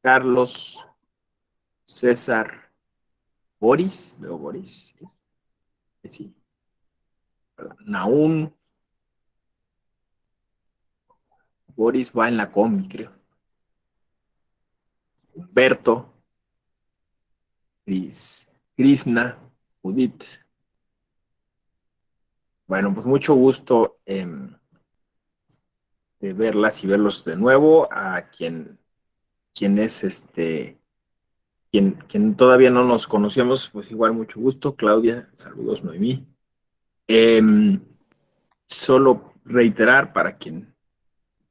Carlos, César, Boris, veo Boris, sí, Naún, Boris va en la combi, creo. Humberto, Krishna, Judith. Bueno, pues mucho gusto de verlas y verlos de nuevo. A quien es quien todavía no nos conocíamos, pues igual mucho gusto. Claudia, saludos, Noemí. Em, Solo reiterar para quien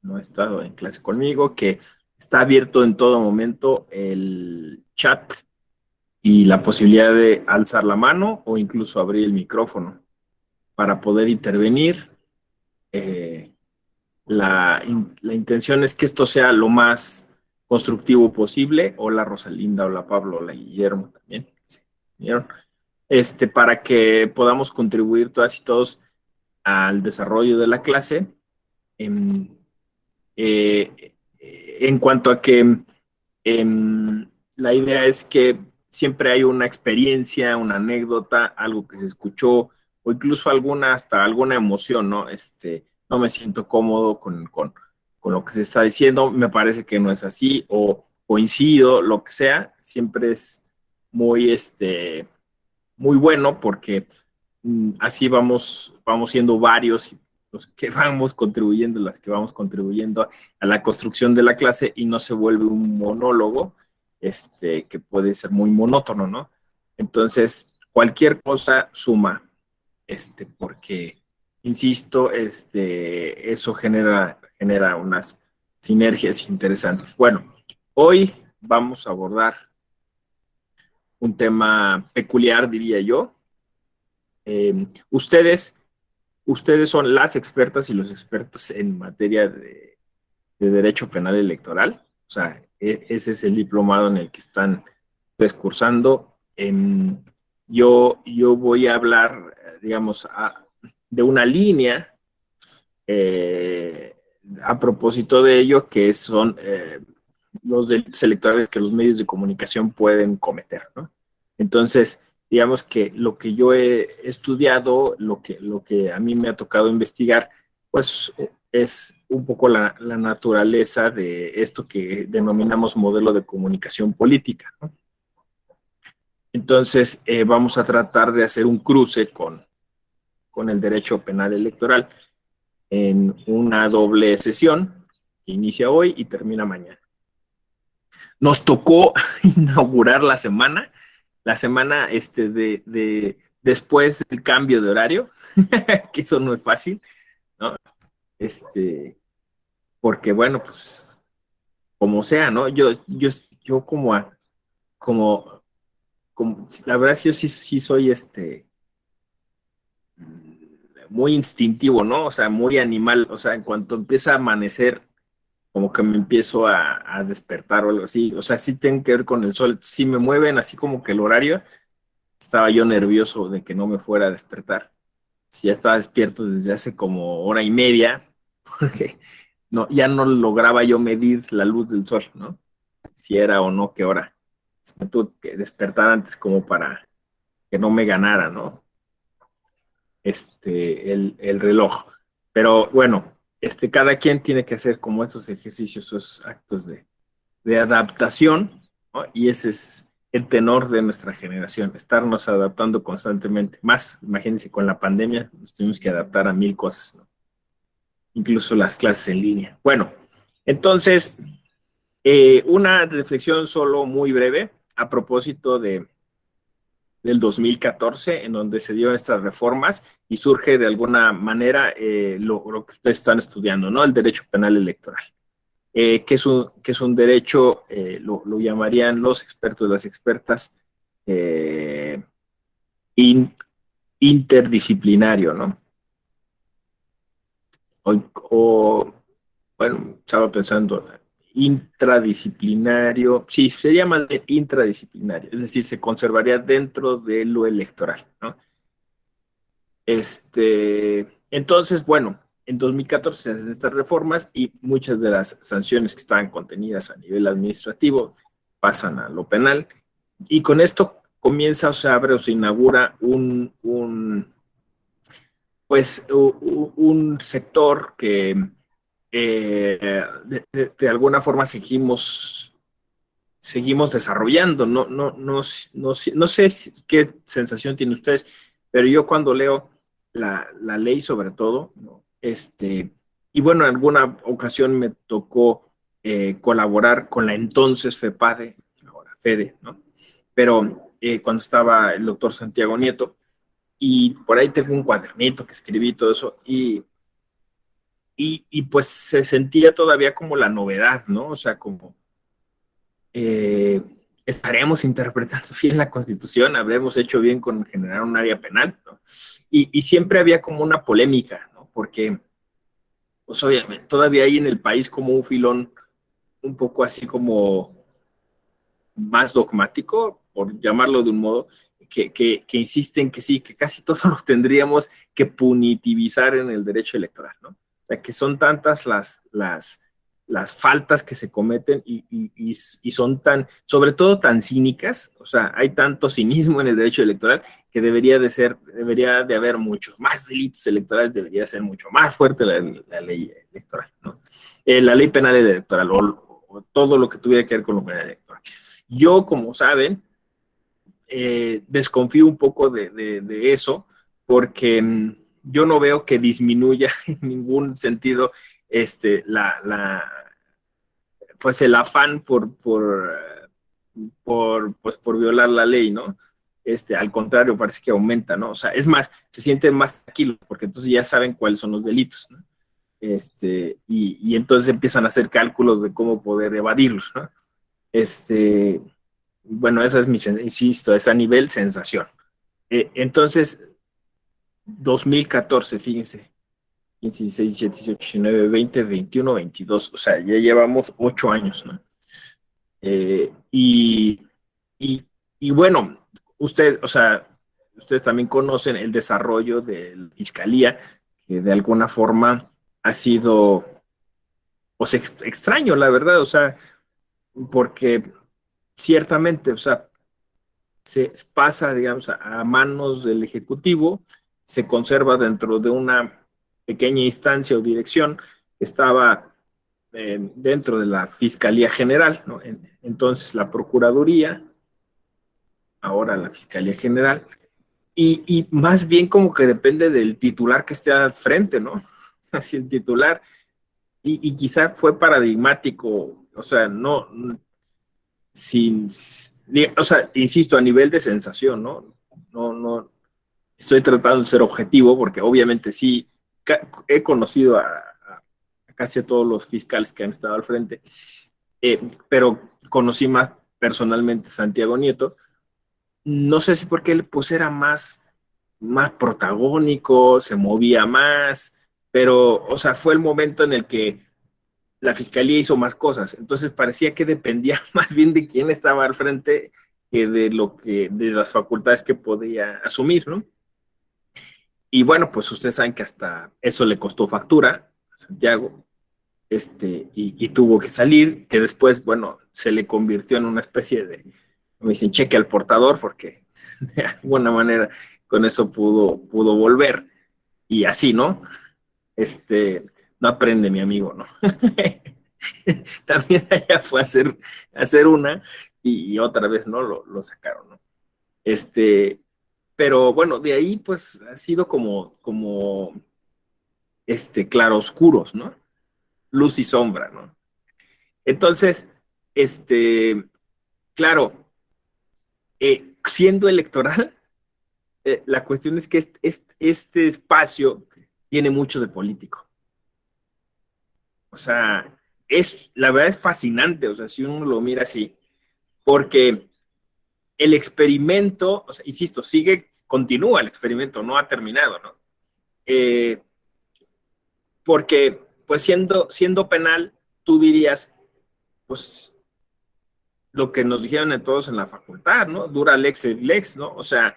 no ha estado en clase conmigo que está abierto en todo momento el chat y la posibilidad de alzar la mano o incluso abrir el micrófono para poder intervenir. Eh, la intención es que esto sea lo más constructivo posible. Hola Rosalinda, hola Pablo, hola Guillermo también. Sí, ¿vieron? Para que podamos contribuir todas y todos al desarrollo de la clase. En, en cuanto a que la idea es que siempre hay una experiencia, una anécdota, algo que se escuchó o incluso hasta alguna emoción, ¿no? No me siento cómodo con lo que se está diciendo, me parece que no es así o coincido, lo que sea, siempre es muy, muy bueno porque así vamos siendo varios los que vamos contribuyendo, las que vamos contribuyendo a la construcción de la clase y no se vuelve un monólogo que puede ser muy monótono, ¿no? Entonces, cualquier cosa suma, porque, insisto, eso genera unas sinergias interesantes. Bueno, hoy vamos a abordar un tema peculiar, diría yo. Ustedes son las expertas y los expertos en materia de derecho penal electoral. O sea, ese es el diplomado en el que están pues, cursando. Yo voy a hablar, digamos, de una línea eh, a propósito de ello, que son los delitos electorales que los medios de comunicación pueden cometer, ¿no? Entonces, digamos que lo que yo he estudiado, lo que a mí me ha tocado investigar, pues es un poco la naturaleza de esto que denominamos modelo de comunicación política, ¿no? Entonces, vamos a tratar de hacer un cruce con el derecho penal electoral en una doble sesión que inicia hoy y termina mañana. Nos tocó inaugurar la semana después del cambio de horario, que eso no es fácil, ¿no? Este, Porque bueno, pues como sea, ¿no? Yo como, la verdad yo sí soy muy instintivo, ¿no? O sea, muy animal, o sea, en cuanto empieza a amanecer, como que me empiezo a despertar o algo así. O sea, sí tengo que ver con el sol. Si me mueven así como que el horario, estaba yo nervioso de que no me fuera a despertar. Si ya estaba despierto desde hace como hora y media, porque no, ya no lograba yo medir la luz del sol, ¿no? Si era o no, qué hora. Me tuve que despertar antes como para que no me ganara, ¿no? El reloj. Pero bueno, cada quien tiene que hacer como esos ejercicios o esos actos de adaptación, ¿no? Y ese es el tenor de nuestra generación, estarnos adaptando constantemente. Más, imagínense, con la pandemia nos tuvimos que adaptar a mil cosas, ¿no? Incluso las clases en línea. Bueno, entonces, una reflexión solo muy breve a propósito del 2014, en donde se dieron estas reformas y surge de alguna manera lo que ustedes están estudiando, ¿no? El derecho penal electoral. Que es un derecho, lo llamarían los expertos, las expertas, eh, in, interdisciplinario, ¿no? O, o, bueno, estaba pensando, intradisciplinario, sí, sería más de intradisciplinario, es decir, se conservaría dentro de lo electoral, ¿no? Entonces, bueno. en 2014 se hacen estas reformas y muchas de las sanciones que estaban contenidas a nivel administrativo pasan a lo penal. Y con esto comienza o se abre o se inaugura pues, un sector que de alguna forma seguimos desarrollando. No sé qué sensación tienen ustedes, pero yo cuando leo la ley sobre todo, ¿no? Y bueno, en alguna ocasión me tocó colaborar con la entonces FEPADE, ahora FEDE, ¿no? Pero cuando estaba el doctor Santiago Nieto, y por ahí tengo un cuadernito que escribí todo eso, y pues se sentía todavía como la novedad, ¿no? O sea, como eh, estaremos interpretando bien la Constitución, habremos hecho bien con generar un área penal, ¿no? Y siempre había como una polémica, ¿no? Porque, pues obviamente, todavía hay en el país como un filón un poco así como más dogmático, por llamarlo de un modo, que insisten que sí, que casi todo lo tendríamos que punitivizar en el derecho electoral, ¿no? O sea, que son tantas las faltas que se cometen y son tan, sobre todo tan cínicas, o sea, hay tanto cinismo en el derecho electoral que debería de haber muchos más delitos electorales, debería ser mucho más fuerte la ley electoral, ¿no? La ley penal electoral o todo lo que tuviera que ver con lo penal electoral. Yo, como saben, desconfío un poco de eso porque yo no veo que disminuya en ningún sentido pues el afán por violar la ley, ¿no? Al contrario, parece que aumenta, ¿no? O sea, es más, se sienten más tranquilos porque entonces ya saben cuáles son los delitos, ¿no? Y entonces empiezan a hacer cálculos de cómo poder evadirlos, ¿no? Bueno, esa es insisto, es a nivel sensación. Entonces, 2014, fíjense, 15, 16, 17, 18, 19, 20, 21, 22, o sea, ya llevamos 8 años, ¿no? Eh, y, y, y bueno, ustedes, o sea, ustedes también conocen el desarrollo de la fiscalía, que de alguna forma ha sido, pues, extraño, la verdad, o sea, porque ciertamente, o sea, se pasa, digamos, a manos del Ejecutivo, se conserva dentro de una pequeña instancia o dirección que estaba dentro de la Fiscalía General, ¿no? Entonces la Procuraduría, ahora la Fiscalía General, y más bien como que depende del titular que esté al frente, ¿no? Así el titular, y quizá fue paradigmático, o sea, no, sin, o sea, insisto, a nivel de sensación, ¿no? No, estoy tratando de ser objetivo porque obviamente sí, he conocido a casi a todos los fiscales que han estado al frente, pero conocí más personalmente a Santiago Nieto. No sé si porque él pues era más protagónico, se movía más, pero, o sea, fue el momento en el que la fiscalía hizo más cosas. Entonces parecía que dependía más bien de quién estaba al frente que de las facultades que podía asumir, ¿no? Y bueno, pues ustedes saben que hasta eso le costó factura a Santiago, y tuvo que salir, que después, bueno, se le convirtió en una especie de, me dicen, cheque al portador, porque de alguna manera con eso pudo volver. Y así, ¿no? No aprende mi amigo, ¿no? También allá fue a hacer una y otra vez, ¿no? Lo sacaron, ¿no? Pero bueno, de ahí pues ha sido como claroscuros, ¿no? Luz y sombra, ¿no? Entonces, claro, siendo electoral, la cuestión es que este espacio tiene mucho de político. O sea, la verdad es fascinante, o sea, si uno lo mira así, porque el experimento, o sea, insisto, continúa el experimento, no ha terminado, ¿no? Eh, Porque, pues siendo penal, tú dirías, pues lo que nos dijeron a todos en la facultad, ¿no? Dura lex et lex, ¿no? O sea,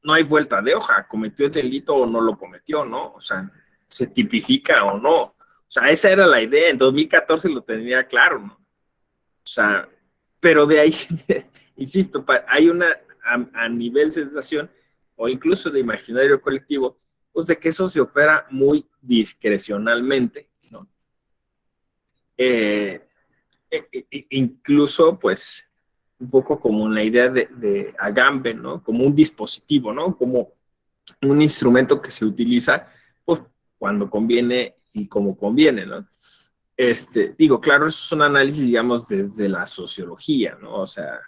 no hay vuelta de hoja, cometió el delito o no lo cometió, ¿no? O sea, se tipifica o no. O sea, esa era la idea. En 2014 lo tenía claro, ¿no? O sea, pero de ahí, insisto, hay una, a nivel sensación o incluso de imaginario colectivo, pues de que eso se opera muy discrecionalmente, ¿no? Eh, incluso, pues, un poco como la idea de Agamben, ¿no? Como un dispositivo, ¿no? Como un instrumento que se utiliza, pues, cuando conviene y como conviene, ¿no? Digo, claro, eso es un análisis, digamos, desde la sociología, ¿no? O sea,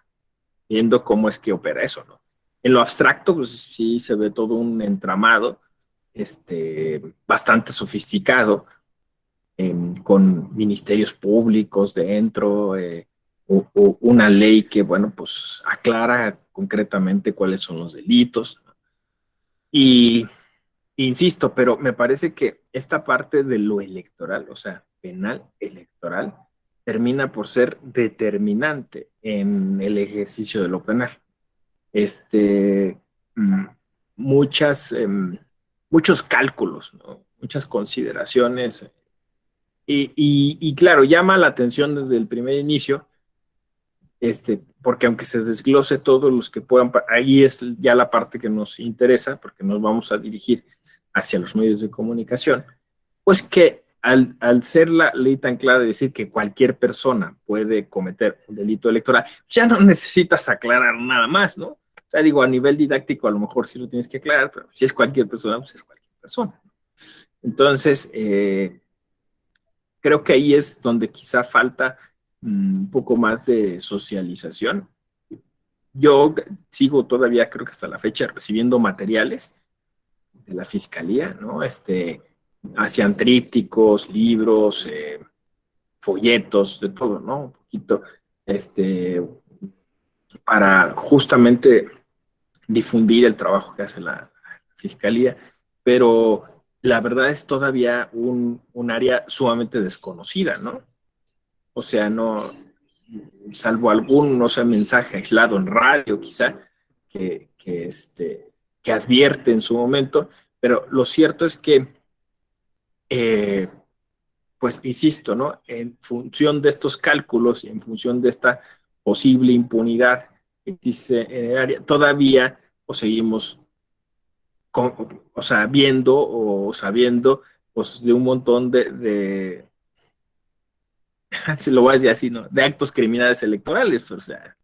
viendo cómo es que opera eso, ¿no? En lo abstracto, pues sí se ve todo un entramado, bastante sofisticado, con ministerios públicos dentro, o una ley que, bueno, pues aclara concretamente cuáles son los delitos. Y insisto, pero me parece que esta parte de lo electoral, o sea, penal electoral, termina por ser determinante en el ejercicio de lo penal. Este, mm, muchas, muchos cálculos, ¿no? Muchas consideraciones. Y claro, llama la atención desde el primer inicio, porque aunque se desglose todos los que puedan, ahí es ya la parte que nos interesa, porque nos vamos a dirigir hacia los medios de comunicación, pues que al ser la ley tan clara de decir que cualquier persona puede cometer un delito electoral, ya no necesitas aclarar nada más, ¿no? O sea, digo, a nivel didáctico a lo mejor sí lo tienes que aclarar, pero si es cualquier persona, pues es cualquier persona. Entonces, creo que ahí es donde quizá falta un poco más de socialización. Yo sigo todavía, creo que hasta la fecha, recibiendo materiales de la fiscalía, ¿no? Hacían trípticos, libros, folletos, de todo, ¿no? Un poquito, este, para justamente difundir el trabajo que hace la fiscalía, pero la verdad es todavía un área sumamente desconocida, ¿no? O sea, no, salvo algún, no sé, mensaje aislado en radio, quizá, que advierte en su momento, pero lo cierto es que, eh, pues, insisto, ¿no? En función de estos cálculos y en función de esta posible impunidad que existe en el área, todavía o seguimos, o sea, viendo o sabiendo, pues, de un montón si lo voy a decir así, ¿no? De actos criminales electorales, o sea,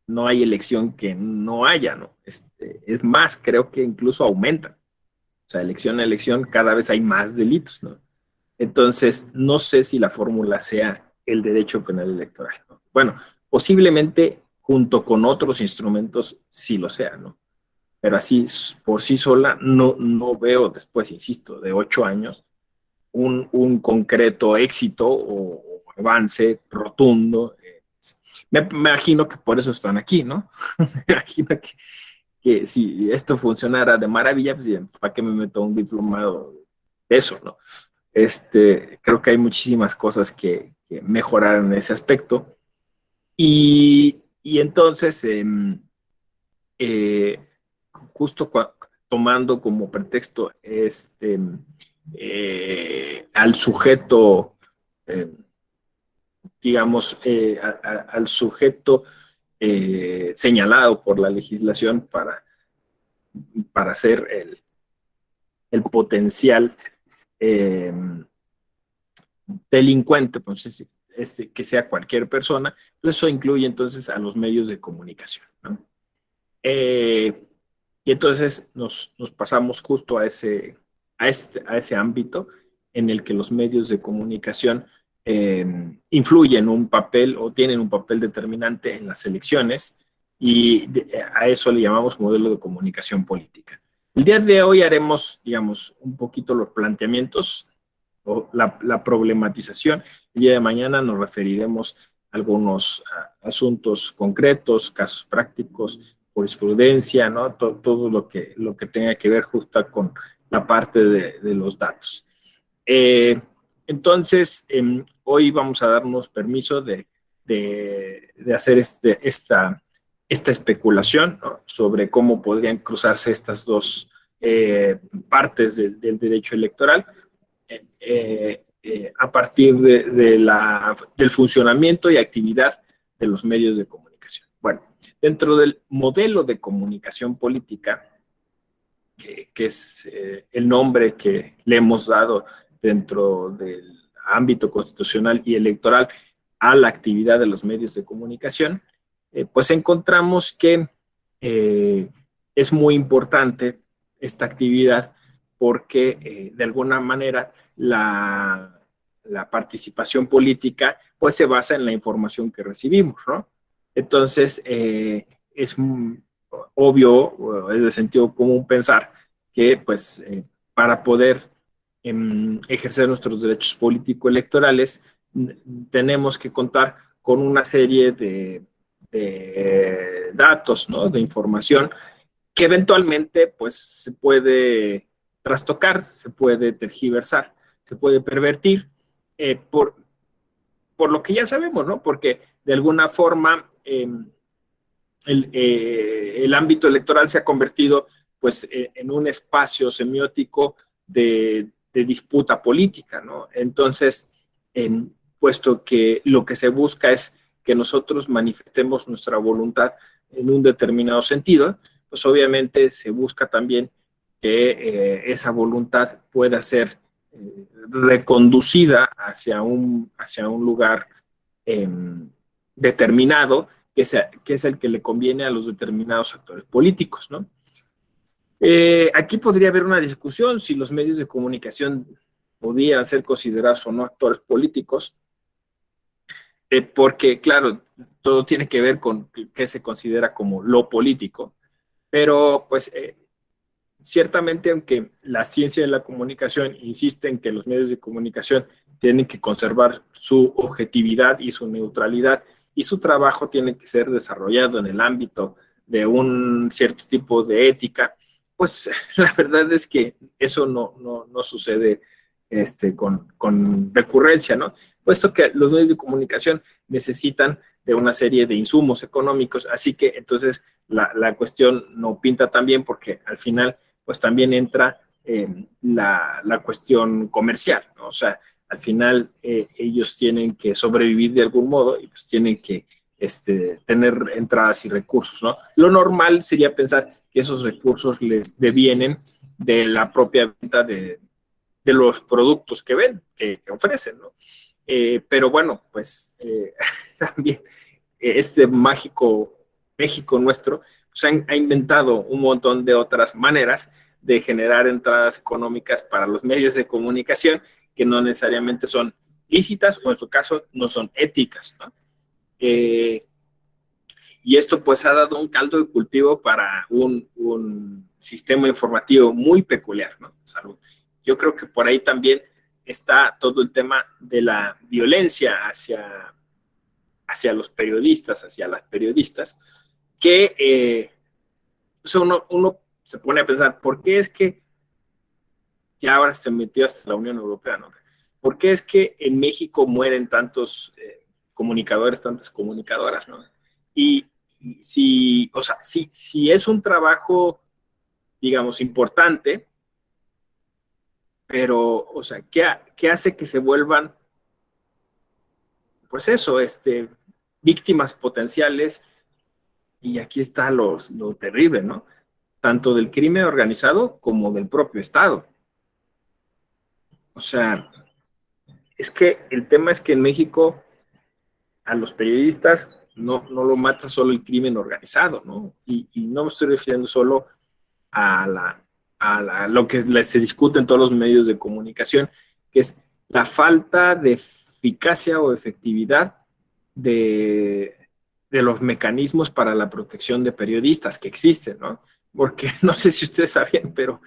no hay elección que no haya, ¿no? Es más, creo que incluso aumentan. O sea, elección a elección cada vez hay más delitos, ¿no? Entonces, no sé si la fórmula sea el derecho penal electoral, ¿no? Bueno, posiblemente junto con otros instrumentos sí lo sea, ¿no? Pero así por sí sola no veo después, insisto, de 8 años, un concreto éxito o avance rotundo. Me imagino que por eso están aquí, ¿no? Me imagino que si esto funcionara de maravilla, pues ¿para qué me meto un diplomado de eso, no? Creo que hay muchísimas cosas que mejorar en ese aspecto. Y entonces, eh, justo tomando como pretexto al sujeto, eh, digamos, al sujeto señalado por la legislación para ser el potencial eh, delincuente, pues, que sea cualquier persona, pues eso incluye entonces a los medios de comunicación, ¿no? Eh, y entonces nos pasamos justo a ese ámbito en el que los medios de comunicación influyen un papel o tienen un papel determinante en las elecciones y a eso le llamamos modelo de comunicación política. El día de hoy haremos, digamos, un poquito los planteamientos o la problematización. El día de mañana nos referiremos a algunos asuntos concretos, casos prácticos, jurisprudencia, ¿no? Todo lo que tenga que ver justo con la parte de los datos. Entonces, hoy vamos a darnos permiso de hacer esta especulación, ¿no? Sobre cómo podrían cruzarse estas dos partes del derecho electoral a partir del funcionamiento y actividad de los medios de comunicación. Bueno, dentro del modelo de comunicación política, que es el nombre que le hemos dado dentro del ámbito constitucional y electoral a la actividad de los medios de comunicación, pues encontramos que es muy importante esta actividad porque de alguna manera la participación política pues se basa en la información que recibimos, ¿no? Entonces, es obvio, es de sentido común pensar que pues para poder ejercer nuestros derechos político-electorales tenemos que contar con una serie de datos, ¿no? De información que eventualmente pues se puede trastocar, se puede tergiversar, se puede pervertir por lo que ya sabemos, ¿no? Porque de alguna forma el ámbito electoral se ha convertido pues en un espacio semiótico de disputa política, ¿no? Entonces, puesto que lo que se busca es que nosotros manifestemos nuestra voluntad en un determinado sentido, pues obviamente se busca también que esa voluntad pueda ser reconducida hacia un lugar determinado, que es el que le conviene a los determinados actores políticos, ¿no? Aquí podría haber una discusión si los medios de comunicación podían ser considerados o no actores políticos, porque, claro, todo tiene que ver con qué se considera como lo político, pero pues ciertamente, aunque la ciencia de la comunicación insiste en que los medios de comunicación tienen que conservar su objetividad y su neutralidad, y su trabajo tiene que ser desarrollado en el ámbito de un cierto tipo de ética, pues la verdad es que eso no sucede con recurrencia, ¿no? Puesto que los medios de comunicación necesitan de una serie de insumos económicos, así que entonces la cuestión no pinta tan bien porque al final pues también entra la cuestión comercial, ¿no? O sea, al final ellos tienen que sobrevivir de algún modo y pues tienen que tener entradas y recursos, ¿no? Lo normal sería pensar que esos recursos les devienen de la propia venta de los productos que ven, que ofrecen, ¿no? Pero bueno, pues también este mágico México nuestro pues ha inventado un montón de otras maneras de generar entradas económicas para los medios de comunicación que no necesariamente son lícitas o en su caso no son éticas, ¿no? Y esto pues ha dado un caldo de cultivo para un sistema informativo muy peculiar, ¿no? Salud. Yo creo que por ahí también está todo el tema de la violencia hacia los periodistas, hacia las periodistas, que o sea, uno se pone a pensar, ¿por qué es que ya ahora se metió hasta la Unión Europea, ¿no? ¿Por qué es que en México mueren tantos comunicadores, tantas comunicadoras, ¿no? Y si, o sea, si es un trabajo, digamos, importante, pero, o sea, ¿qué hace que se vuelvan, pues eso, víctimas potenciales? Y aquí está lo terrible, ¿no? Tanto del crimen organizado como del propio Estado. O sea, es que el tema es que en México a los periodistas no lo mata solo el crimen organizado, ¿no? Y no me estoy refiriendo solo a lo que se discute en todos los medios de comunicación, que es la falta de eficacia o efectividad de los mecanismos para la protección de periodistas que existen, ¿no? Porque no sé si ustedes sabían, pero,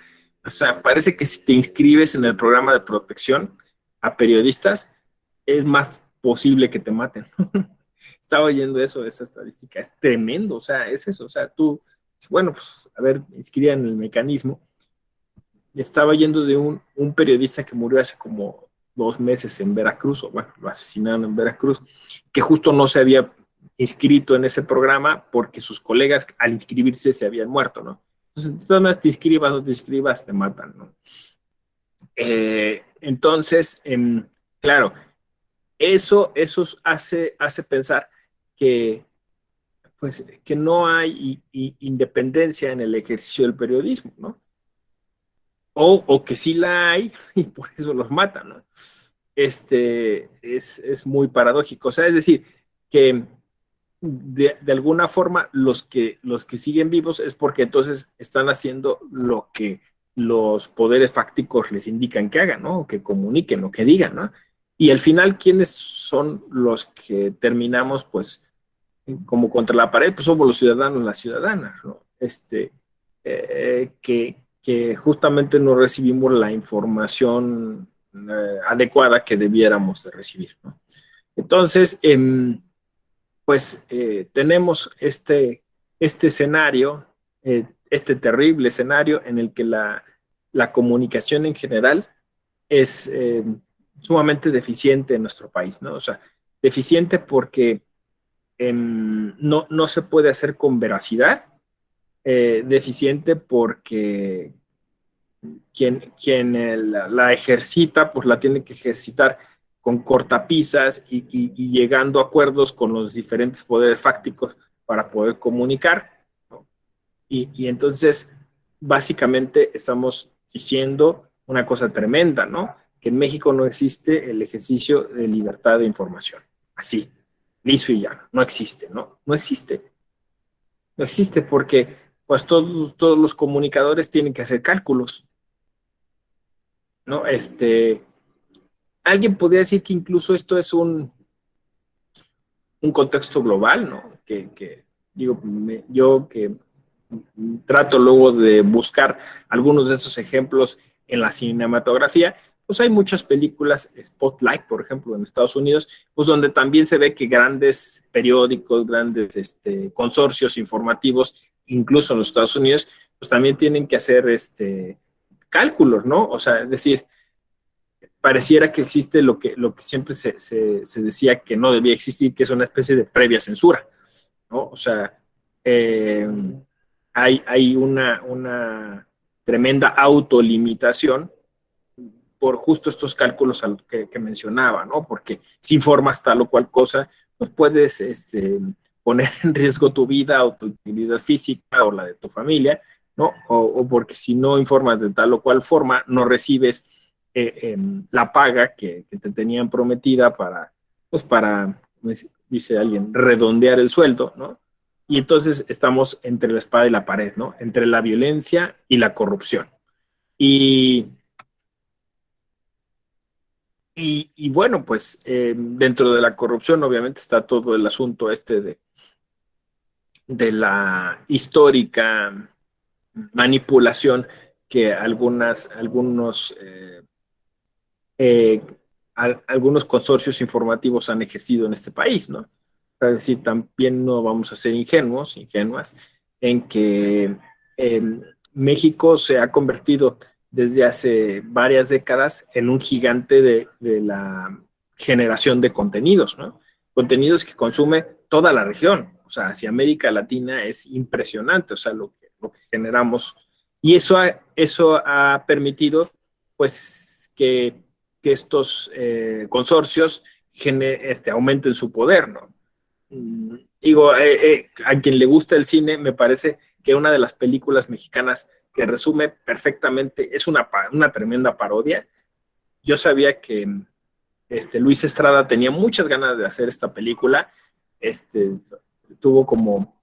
o sea, parece que si te inscribes en el programa de protección a periodistas, es más posible que te maten. Estaba oyendo eso, esa estadística, es tremendo, o sea, es eso, o sea, tú, bueno, pues, a ver, inscribía en el mecanismo. Estaba oyendo de un periodista que murió hace como 2 meses en Veracruz, o bueno, lo asesinaron en Veracruz, que justo no se había inscrito en ese programa porque sus colegas al inscribirse se habían muerto, ¿no? Entonces, de todas maneras, te inscribas o no te inscribas, te matan, ¿no? Entonces, claro, eso hace pensar que, pues, que no hay independencia en el ejercicio del periodismo, ¿no? O que sí la hay y por eso los matan, ¿no? Es muy paradójico. O sea, es decir, que de alguna forma los que siguen vivos es porque entonces están haciendo lo que los poderes fácticos les indican que hagan, ¿no? O que comuniquen, o que digan, ¿no? Y al final, ¿quiénes son los que terminamos, pues, como contra la pared? Pues somos los ciudadanos, las ciudadanas, ¿no? Que justamente no recibimos la información adecuada que debiéramos de recibir, ¿no? Entonces, pues tenemos este escenario, este terrible escenario en el que la comunicación en general es sumamente deficiente en nuestro país, ¿no? O sea, deficiente porque no se puede hacer con veracidad, deficiente porque quien la ejercita, pues la tiene que ejercitar con cortapisas y llegando a acuerdos con los diferentes poderes fácticos para poder comunicar, ¿no? Y entonces, básicamente, estamos diciendo una cosa tremenda, ¿no? Que en México no existe el ejercicio de libertad de información. Así, liso y llano. No existe, ¿no? No existe. No existe porque, pues, todos los comunicadores tienen que hacer cálculos, ¿no? Alguien podría decir que incluso esto es un contexto global, ¿no? Digo, yo que trato luego de buscar algunos de esos ejemplos en la cinematografía, pues hay muchas películas, Spotlight, por ejemplo, en Estados Unidos, pues donde también se ve que grandes periódicos, grandes consorcios informativos, incluso en los Estados Unidos, pues también tienen que hacer cálculos, ¿no? O sea, es decir, pareciera que existe lo que siempre se decía que no debía existir, que es una especie de previa censura, ¿no? O sea, eh, hay una tremenda autolimitación por justo estos cálculos que mencionaba, ¿no? Porque si informas tal o cual cosa, pues puedes poner en riesgo tu vida o tu integridad física o la de tu familia, ¿no? O porque si no informas de tal o cual forma, no recibes la paga que te tenían prometida para, dice alguien, redondear el sueldo, ¿no? Y entonces estamos entre la espada y la pared, ¿no? Entre la violencia y la corrupción. Y y bueno, pues dentro de la corrupción obviamente está todo el asunto de la histórica manipulación que eh, algunos consorcios informativos han ejercido en este país, ¿no? Es decir, también no vamos a ser ingenuas, en que eh, México se ha convertido desde hace varias décadas en un gigante de la generación de contenidos, ¿no? Contenidos que consume toda la región. O sea, hacia América Latina es impresionante, o sea, lo que generamos. Y eso ha permitido, pues, que estos consorcios aumenten su poder, ¿no? Digo, a quien le gusta el cine, me parece que una de las películas mexicanas que resume perfectamente es una tremenda parodia. Yo sabía que Luis Estrada tenía muchas ganas de hacer esta película. Este, tuvo como,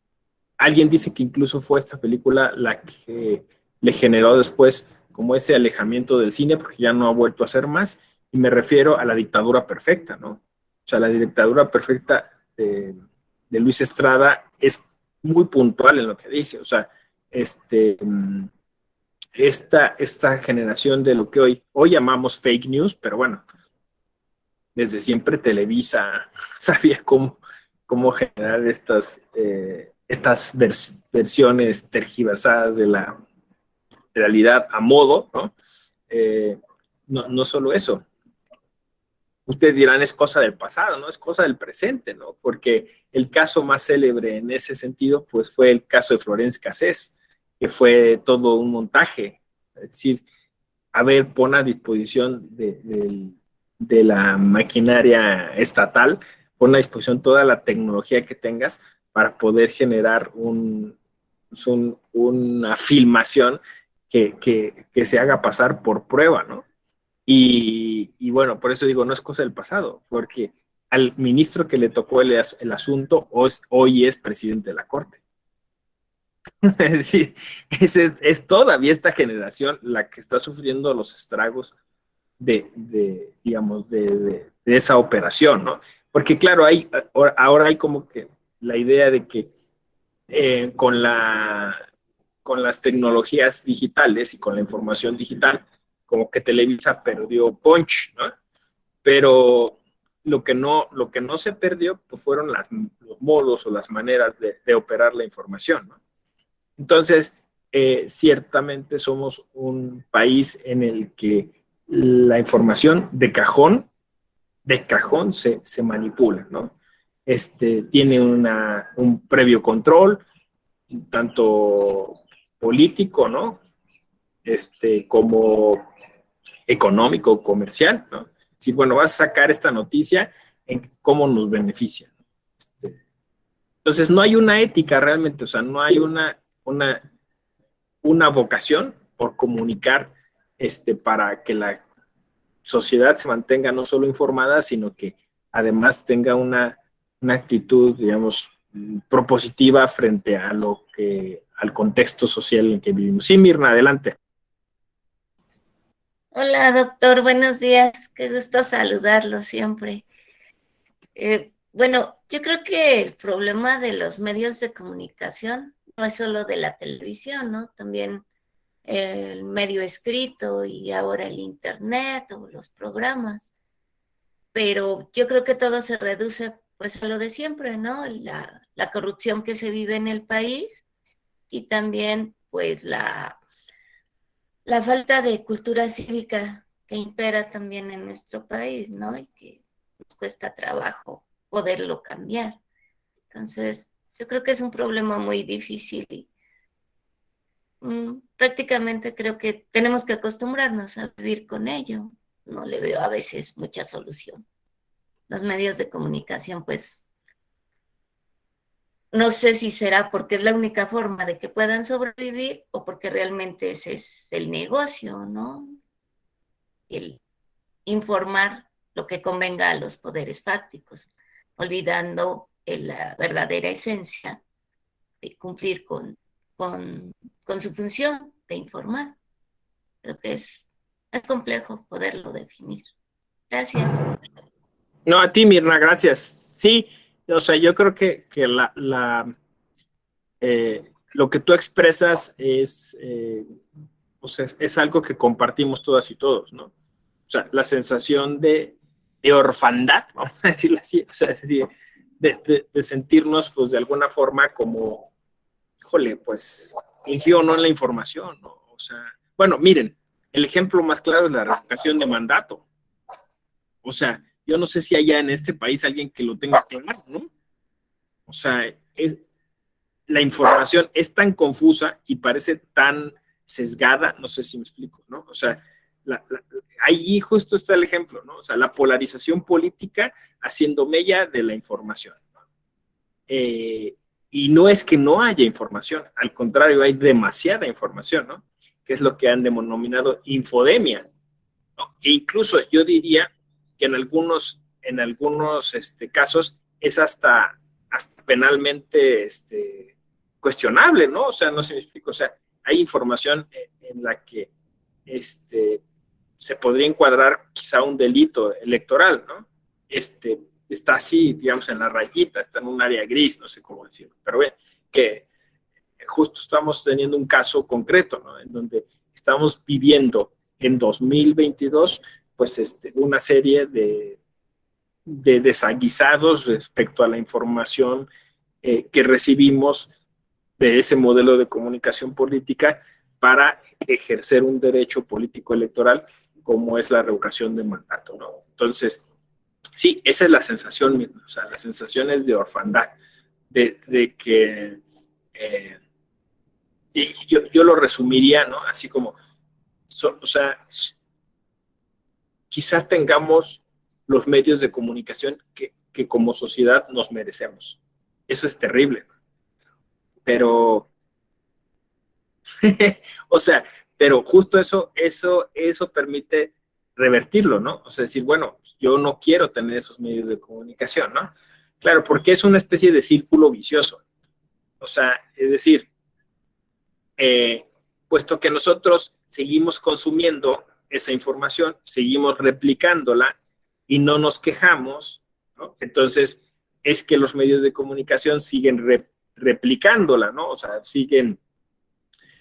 alguien dice que incluso fue esta película la que le generó después como ese alejamiento del cine porque ya no ha vuelto a hacer más. Y me refiero a La Dictadura Perfecta, ¿no? O sea, La Dictadura Perfecta de Luis Estrada es muy puntual en lo que dice. O sea, este, esta generación de lo que hoy llamamos fake news, pero bueno, desde siempre Televisa sabía cómo generar estas versiones tergiversadas de la realidad a modo, ¿no? No solo eso, ustedes dirán es cosa del pasado, ¿no? Es cosa del presente, ¿no? Porque el caso más célebre en ese sentido, pues fue el caso de Florence Cassés, que fue todo un montaje. Es decir, a ver, pon a disposición de la maquinaria estatal, pon a disposición toda la tecnología que tengas para poder generar una filmación que se haga pasar por prueba, ¿no? Y bueno, por eso digo, no es cosa del pasado, porque al ministro que le tocó el asunto hoy es presidente de la Corte. Es decir, es todavía esta generación la que está sufriendo los estragos digamos, de esa operación, ¿no? Porque claro, ahora hay como que la idea de que con las tecnologías digitales y con la información digital, como que Televisa perdió punch, ¿no? Pero lo que no se perdió pues fueron los modos o las maneras de operar la información, ¿no? Entonces, ciertamente somos un país en el que la información de cajón se manipula, ¿no? Tiene un previo control, tanto político, ¿no? Como económico, comercial, ¿no? Si, bueno, vas a sacar esta noticia en cómo nos beneficia. Entonces, no hay una ética realmente, o sea, no hay una vocación por comunicar para que la sociedad se mantenga no solo informada, sino que además tenga una actitud, digamos, propositiva frente a al contexto social en que vivimos. Sí, Mirna, adelante. Hola, doctor, buenos días. Qué gusto saludarlo siempre. Bueno, yo creo que el problema de los medios de comunicación no es solo de la televisión, ¿no? También el medio escrito y ahora el internet o los programas. Pero yo creo que todo se reduce pues a lo de siempre, ¿no? La corrupción que se vive en el país y también pues la falta de cultura cívica que impera también en nuestro país, ¿no? Y que nos cuesta trabajo poderlo cambiar. Entonces, yo creo que es un problema muy difícil y prácticamente creo que tenemos que acostumbrarnos a vivir con ello. No le veo a veces mucha solución. Los medios de comunicación, pues, no sé si será porque es la única forma de que puedan sobrevivir o porque realmente ese es el negocio, ¿no? El informar lo que convenga a los poderes fácticos, olvidando la verdadera esencia de cumplir con su función de informar. Creo que es complejo poderlo definir. Gracias. No, a ti, Mirna, gracias. Sí, o sea, yo creo que lo que tú expresas o sea, es algo que compartimos todas y todos, ¿no? O sea, la sensación de orfandad, vamos a decirlo así, o sea, es decir, de sentirnos, pues, de alguna forma como, híjole, pues, confío no en la información, ¿no? O sea, bueno, miren, el ejemplo más claro es la revocación de mandato. O sea, yo no sé si haya en este país alguien que lo tenga claro, ¿no? O sea, la información es tan confusa y parece tan sesgada, no sé si me explico, ¿no? O sea, ahí justo está el ejemplo, ¿no? O sea, la polarización política haciendo mella de la información. Eh, y no es que no haya información, al contrario, hay demasiada información, ¿no? Que es lo que han denominado infodemia, ¿no? E incluso yo diría que en algunos casos es hasta penalmente cuestionable, ¿no? O sea, no sé si me explico, o sea, hay información en la que se podría encuadrar quizá un delito electoral, ¿no? Está así, digamos, en la rayita, está en un área gris, no sé cómo decirlo, pero bien, que justo estamos teniendo un caso concreto, ¿no? En donde estamos viviendo en 2022, pues una serie de desaguisados respecto a la información que recibimos de ese modelo de comunicación política para ejercer un derecho político electoral como es la revocación de mandato, ¿no? Entonces, sí, esa es la sensación misma, o sea, la sensación es de orfandad, de que Y yo lo resumiría, ¿no? Así como, o sea, quizás tengamos los medios de comunicación que como sociedad nos merecemos. Eso es terrible, pero, o sea, pero justo eso permite revertirlo, ¿no? O sea, decir, bueno, yo no quiero tener esos medios de comunicación, ¿no? Claro, porque es una especie de círculo vicioso. O sea, es decir, eh, puesto que nosotros seguimos consumiendo esa información, seguimos replicándola y no nos quejamos, ¿no? Entonces es que los medios de comunicación siguen replicándola, ¿no? O sea, siguen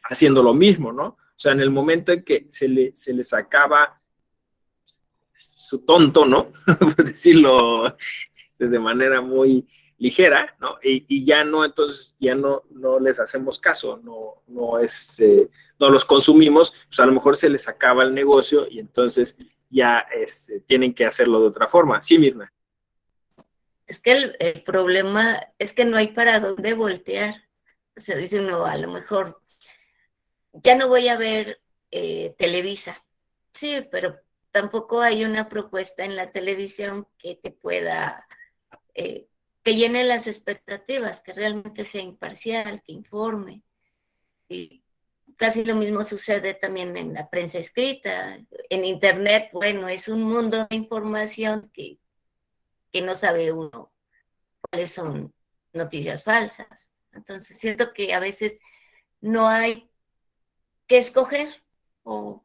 haciendo lo mismo, ¿no? O sea, en el momento en que se les acaba su tonto, ¿no? Por decirlo de manera muy ligera, ¿no? Y ya no, entonces ya no les hacemos caso, no los consumimos, pues a lo mejor se les acaba el negocio y entonces ya tienen que hacerlo de otra forma. Sí, Mirna. Es que el problema es que no hay para dónde voltear. O sea, dice uno, a lo mejor ya no voy a ver Televisa. Sí, pero tampoco hay una propuesta en la televisión que te pueda, eh, que llene las expectativas, que realmente sea imparcial, que informe. Y casi lo mismo sucede también en la prensa escrita. En Internet, bueno, es un mundo de información que no sabe uno cuáles son noticias falsas. Entonces siento que a veces no hay que escoger o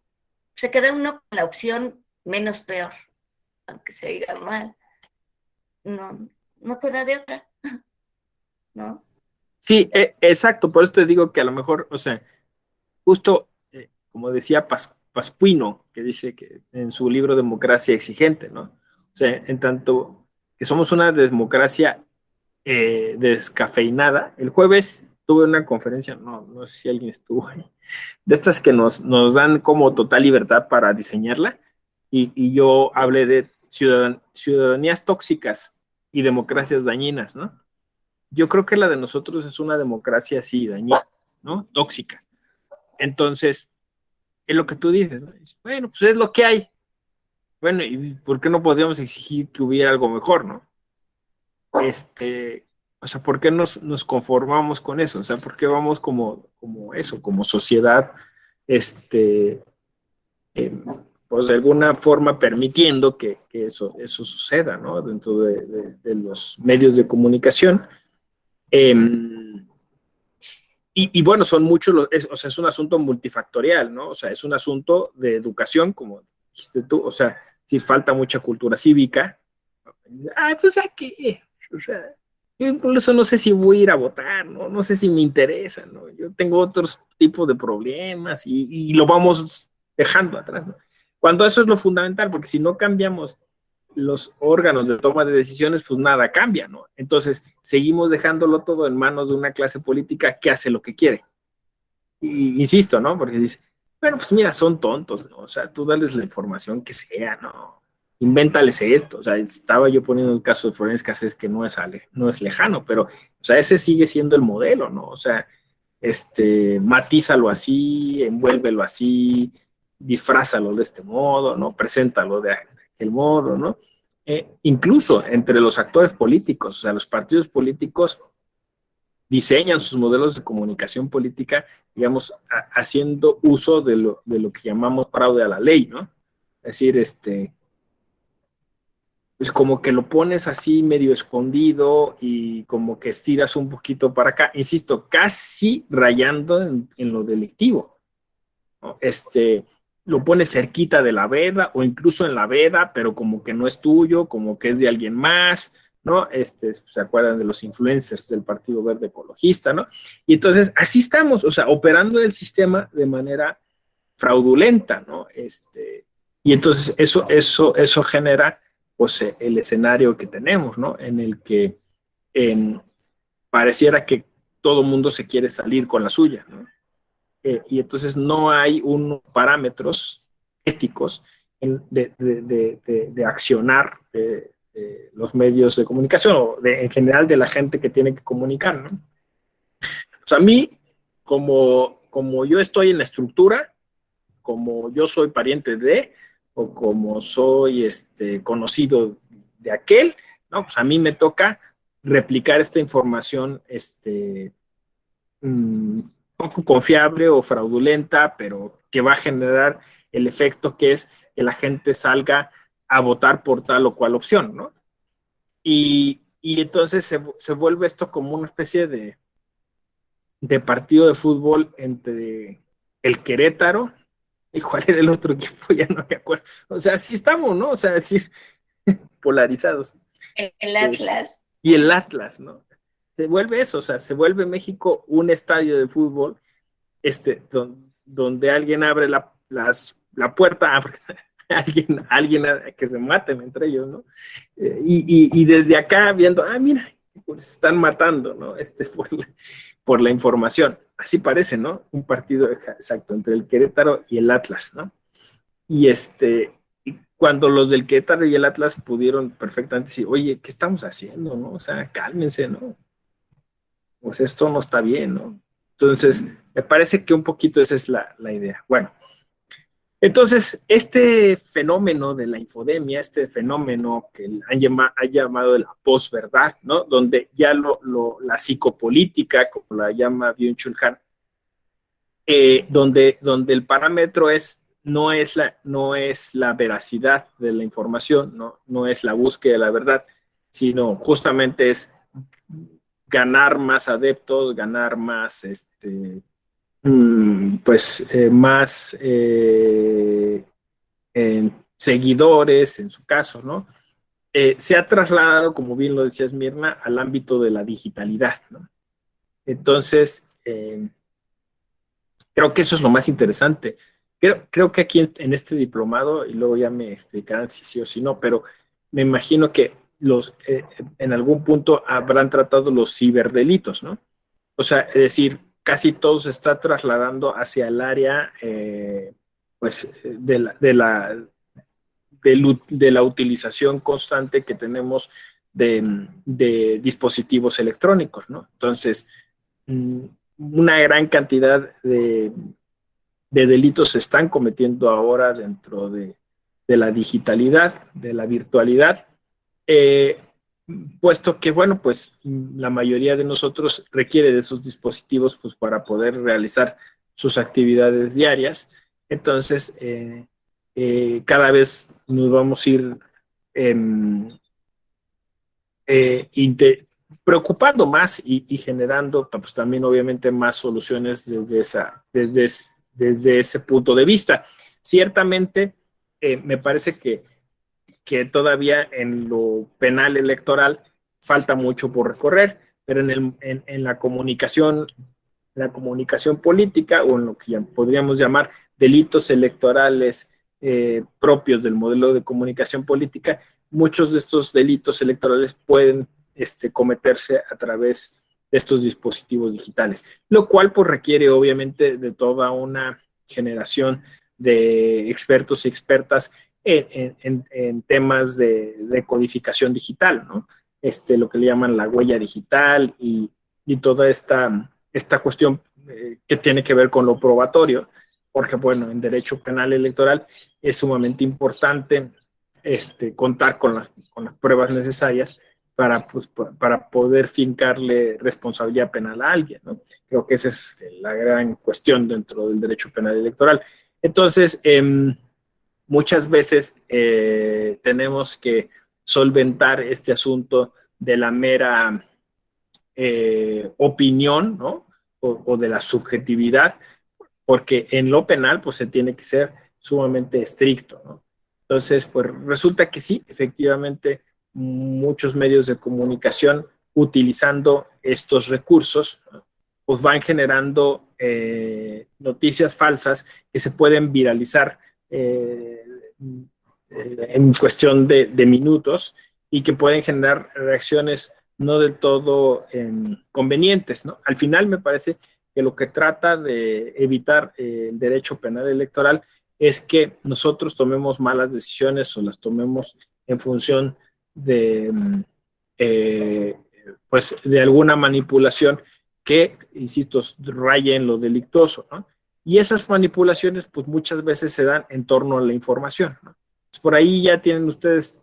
se queda uno con la opción menos peor, aunque se diga mal. No, no queda de otra, ¿no? Sí, exacto, por eso te digo que a lo mejor, o sea, justo como decía Pascuino, que dice que en su libro Democracia Exigente, ¿no? O sea, en tanto que somos una democracia descafeinada. El jueves tuve una conferencia, no sé si alguien estuvo ahí, de estas que nos dan como total libertad para diseñarla, y yo hablé de ciudadanías tóxicas y democracias dañinas, ¿no? Yo creo que la de nosotros es una democracia así, dañina, ¿no? Tóxica. Entonces, es lo que tú dices, ¿no? Bueno, pues es lo que hay. Bueno, ¿y por qué no podríamos exigir que hubiera algo mejor, no? O sea, ¿por qué nos conformamos con eso? O sea, ¿por qué vamos como eso, como sociedad, este, eh, pues de alguna forma permitiendo que eso suceda, ¿no? Dentro de los medios de comunicación. Eh, y bueno, son muchos, o sea, es un asunto multifactorial, ¿no? O sea, es un asunto de educación, como dijiste tú, o sea, si falta mucha cultura cívica, pues aquí, o sea, yo incluso no sé si voy a ir a votar, ¿no? No sé si me interesa, ¿no? Yo tengo otros tipos de problemas y lo vamos dejando atrás, ¿no? Cuando eso es lo fundamental, porque si no cambiamos los órganos de toma de decisiones, pues nada cambia, ¿no? Entonces, seguimos dejándolo todo en manos de una clase política que hace lo que quiere. Y insisto, ¿no? Porque dice, bueno, pues mira, son tontos, ¿no? O sea, tú dales la información que sea, ¿no? Invéntales esto. O sea, estaba yo poniendo el caso de Florence Cassés, que no es lejano, pero, o sea, ese sigue siendo el modelo, ¿no? O sea, matízalo así, envuélvelo así, disfrázalo de este modo, ¿no? Preséntalo de aquel modo, ¿no? Incluso entre los actores políticos, o sea, los partidos políticos diseñan sus modelos de comunicación política, digamos, haciendo uso de lo que llamamos fraude a la ley, ¿no? Es decir, pues como que lo pones así medio escondido y como que estiras un poquito para acá, insisto, casi rayando en lo delictivo, ¿no? Lo pones cerquita de la veda o incluso en la veda, pero como que no es tuyo, como que es de alguien más, ¿no? Se acuerdan de los influencers del Partido Verde Ecologista, ¿no? Y entonces así estamos, o sea, operando el sistema de manera fraudulenta, ¿no? Y entonces eso genera, pues, el escenario que tenemos, ¿no? En el que pareciera que todo mundo se quiere salir con la suya, ¿no? Y entonces no hay unos parámetros éticos de accionar los medios de comunicación o en general de la gente que tiene que comunicar, ¿no? O sea, a mí como yo estoy en la estructura, como yo soy pariente de, o como soy conocido de aquel, ¿no? Pues a mí me toca replicar esta información poco confiable o fraudulenta, pero que va a generar el efecto que es que la gente salga a votar por tal o cual opción, ¿no? Y entonces se vuelve esto como una especie de partido de fútbol entre el Querétaro y cuál era el otro equipo, ya no me acuerdo. O sea, sí estamos, ¿no? O sea, decir, polarizados. El Atlas. Y el Atlas, ¿no? Se vuelve eso, o sea, se vuelve México un estadio de fútbol donde alguien abre la puerta, alguien que se maten entre ellos, ¿no? Y desde acá viendo, mira, pues se están matando, ¿no? Por la información. Así parece, ¿no? Un partido exacto entre el Querétaro y el Atlas, ¿no? Y cuando los del Querétaro y el Atlas pudieron perfectamente decir, oye, ¿qué estamos haciendo, no? O sea, cálmense, ¿no? Pues esto no está bien, ¿no? Entonces, me parece que un poquito esa es la idea. Bueno, entonces, este fenómeno de la infodemia, este fenómeno que han llamado de la posverdad, ¿no? Donde ya la psicopolítica, como la llama Byung-Chul Han, donde el parámetro no es la veracidad de la información, no es la búsqueda de la verdad, sino justamente es ganar más adeptos, ganar más, más seguidores, en su caso, ¿no? Se ha trasladado, como bien lo decías, Mirna, al ámbito de la digitalidad, ¿no? Entonces, creo que eso es lo más interesante. Creo que aquí en este diplomado, y luego ya me explicarán si sí o si no, pero me imagino que en algún punto habrán tratado los ciberdelitos, ¿no? O sea, es decir, casi todo se está trasladando hacia el área, pues, de la utilización constante que tenemos de dispositivos electrónicos, ¿no? Entonces, una gran cantidad de delitos se están cometiendo ahora dentro de la digitalidad, de la virtualidad, eh, puesto que, bueno, pues la mayoría de nosotros requiere de esos dispositivos pues, para poder realizar sus actividades diarias. Entonces, cada vez nos vamos a ir eh, preocupando más y generando pues, también obviamente más soluciones desde ese punto de vista. Ciertamente, me parece que todavía en lo penal electoral falta mucho por recorrer, pero en la comunicación política o en lo que podríamos llamar delitos electorales propios del modelo de comunicación política, muchos de estos delitos electorales pueden cometerse a través de estos dispositivos digitales, lo cual pues requiere obviamente de toda una generación de expertos y expertas en temas de codificación digital, ¿no? Lo que le llaman la huella digital y toda esta cuestión que tiene que ver con lo probatorio, porque, bueno, en derecho penal electoral es sumamente importante contar con las pruebas necesarias para poder fincarle responsabilidad penal a alguien, ¿no? Creo que esa es la gran cuestión dentro del derecho penal electoral. Entonces, muchas veces tenemos que solventar este asunto de la mera opinión, ¿no? O de la subjetividad, porque en lo penal pues se tiene que ser sumamente estricto, ¿no? Entonces, pues resulta que sí, efectivamente, muchos medios de comunicación utilizando estos recursos, pues van generando noticias falsas que se pueden viralizar en cuestión de minutos y que pueden generar reacciones no del todo convenientes, ¿no? Al final me parece que lo que trata de evitar el derecho penal electoral es que nosotros tomemos malas decisiones o las tomemos en función de, pues, de alguna manipulación que, insisto, raya en lo delictuoso, ¿no? Y esas manipulaciones, pues muchas veces se dan en torno a la información, ¿no? Pues por ahí ya tienen ustedes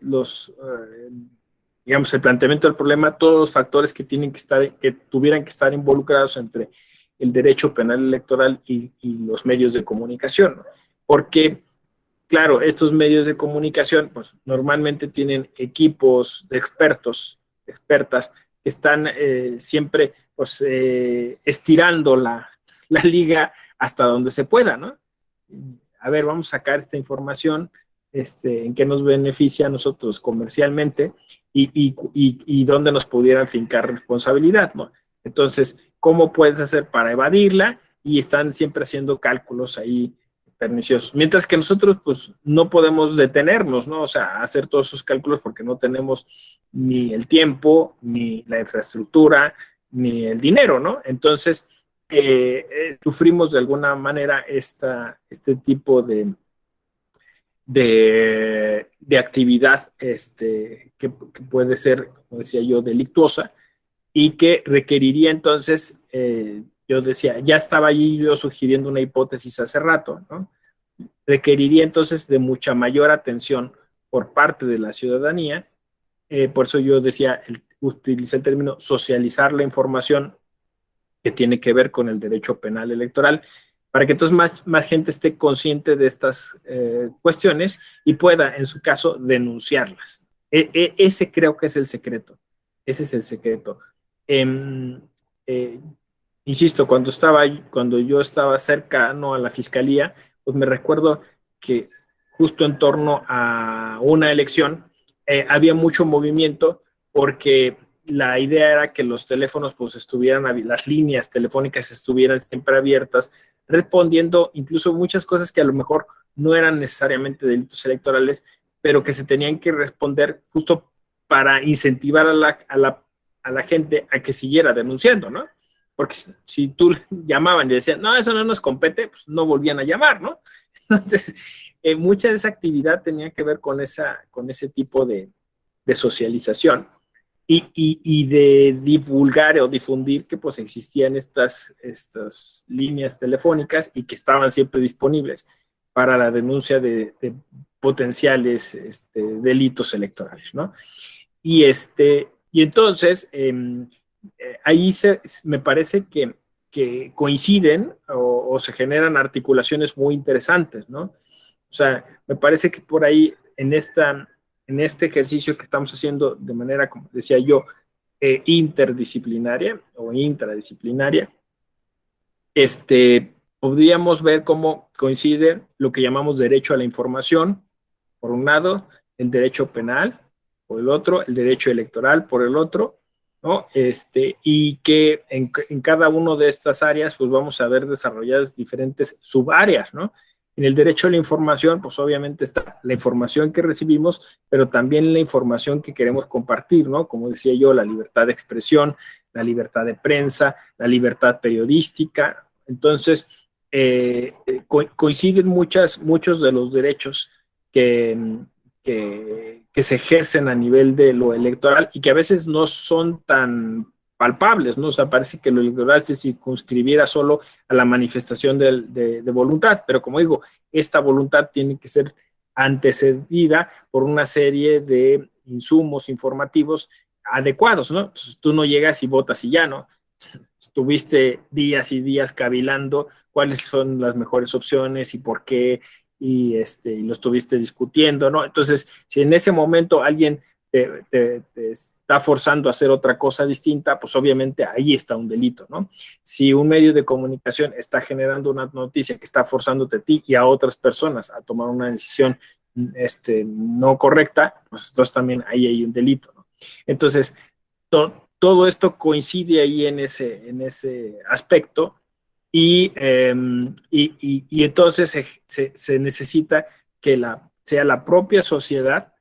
digamos, el planteamiento del problema, todos los factores que tuvieran que estar involucrados entre el derecho penal electoral y los medios de comunicación, ¿no? Porque, claro, estos medios de comunicación, pues normalmente tienen equipos de expertos, expertas, que están siempre, pues, estirando la liga hasta donde se pueda, ¿no? A ver, vamos a sacar esta información, en qué nos beneficia a nosotros comercialmente y dónde nos pudieran fincar responsabilidad, ¿no? Entonces, ¿cómo puedes hacer para evadirla? Y están siempre haciendo cálculos ahí perniciosos. Mientras que nosotros, pues, no podemos detenernos, ¿no? O sea, hacer todos esos cálculos porque no tenemos ni el tiempo, ni la infraestructura, ni el dinero, ¿no? Entonces, sufrimos de alguna manera este tipo de actividad que puede ser, como decía yo, delictuosa y que requeriría entonces, yo decía, ya estaba allí yo sugiriendo una hipótesis hace rato, ¿no? Requeriría entonces de mucha mayor atención por parte de la ciudadanía. Por eso yo decía, utilicé el término socializar la información que tiene que ver con el derecho penal electoral, para que entonces más gente esté consciente de estas cuestiones y pueda, en su caso, denunciarlas. Ese creo que es el secreto. Ese es el secreto. Eh, eh, Insisto, cuando yo estaba cercano a la fiscalía, pues me recuerdo que justo en torno a una elección había mucho movimiento porque la idea era que los teléfonos pues estuvieran, las líneas telefónicas estuvieran siempre abiertas, respondiendo incluso muchas cosas que a lo mejor no eran necesariamente delitos electorales, pero que se tenían que responder justo para incentivar a la gente a que siguiera denunciando, ¿no? Porque si tú llamaban y decían, no, eso no nos compete, pues no volvían a llamar, ¿no? Entonces, mucha de esa actividad tenía que ver con ese tipo de socialización y de divulgar o difundir que pues existían estas líneas telefónicas y que estaban siempre disponibles para la denuncia de potenciales delitos electorales, ¿no? Y entonces, ahí me parece que coinciden o se generan articulaciones muy interesantes, ¿no? O sea, me parece que por ahí en este ejercicio que estamos haciendo de manera, como decía yo, interdisciplinaria o intradisciplinaria, podríamos ver cómo coincide lo que llamamos derecho a la información, por un lado, el derecho penal, por el otro, el derecho electoral, por el otro, ¿no? Y que en cada una de estas áreas, pues vamos a ver desarrolladas diferentes subáreas, ¿no? En el derecho a la información, pues obviamente está la información que recibimos, pero también la información que queremos compartir, ¿no? Como decía yo, la libertad de expresión, la libertad de prensa, la libertad periodística. Entonces, coinciden muchos de los derechos que, que se ejercen a nivel de lo electoral y que a veces no son tan palpables, ¿no? O sea, parece que lo electoral se circunscribiera solo a la manifestación de voluntad, pero como digo, esta voluntad tiene que ser antecedida por una serie de insumos informativos adecuados, ¿no? Entonces, tú no llegas y votas y ya, ¿no? Estuviste días y días cavilando cuáles son las mejores opciones y por qué, y lo estuviste discutiendo, ¿no? Entonces, si en ese momento alguien te está forzando a hacer otra cosa distinta, pues obviamente ahí está un delito, ¿no? Si un medio de comunicación está generando una noticia que está forzándote a ti y a otras personas a tomar una decisión no correcta, pues entonces también ahí hay un delito, ¿no? Entonces, todo esto coincide ahí en ese aspecto y entonces se necesita que sea la propia sociedad,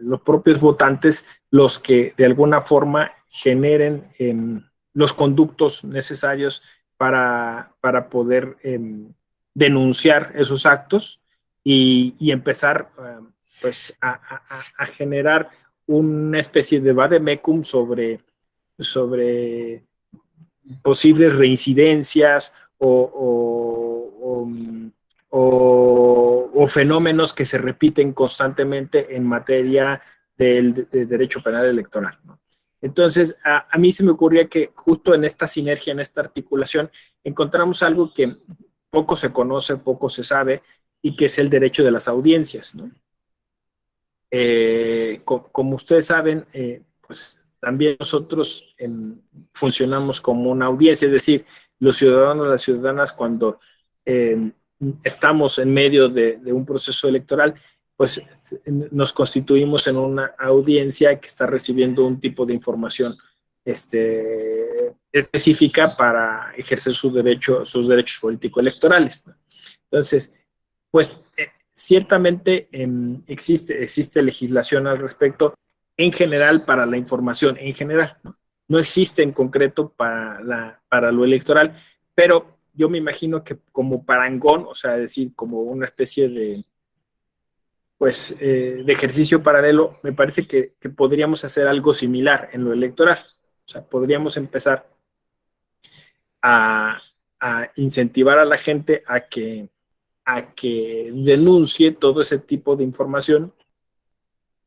los propios votantes, los que de alguna forma generen los conductos necesarios para poder denunciar esos actos y empezar pues a generar una especie de vademecum sobre posibles reincidencias o fenómenos que se repiten constantemente en materia de derecho penal electoral, ¿no? Entonces, a mí se me ocurría que justo en esta sinergia, en esta articulación, encontramos algo que poco se conoce, poco se sabe, y que es el derecho de las audiencias, ¿no? Como ustedes saben, pues también nosotros funcionamos como una audiencia, es decir, los ciudadanos, las ciudadanas, cuando estamos en medio de un proceso electoral, pues nos constituimos en una audiencia que está recibiendo un tipo de información específica para ejercer sus derechos político-electorales, ¿no? Entonces, pues ciertamente existe legislación al respecto, en general para la información, en general, ¿no? No existe en concreto para lo electoral, pero yo me imagino que como parangón, o sea, decir, como una especie de ejercicio paralelo, me parece que podríamos hacer algo similar en lo electoral. O sea, podríamos empezar a, a incentivar a la gente a que denuncie todo ese tipo de información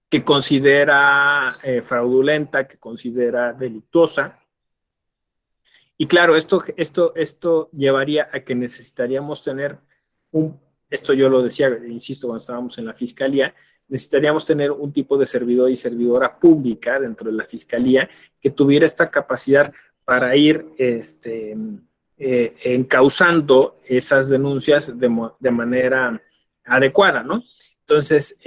que considera fraudulenta, que considera delictuosa. Y claro, esto llevaría a que necesitaríamos tener esto yo lo decía, insisto, cuando estábamos en la fiscalía, necesitaríamos tener un tipo de servidor y servidora pública dentro de la fiscalía que tuviera esta capacidad para ir encauzando esas denuncias de manera adecuada, ¿no? Entonces,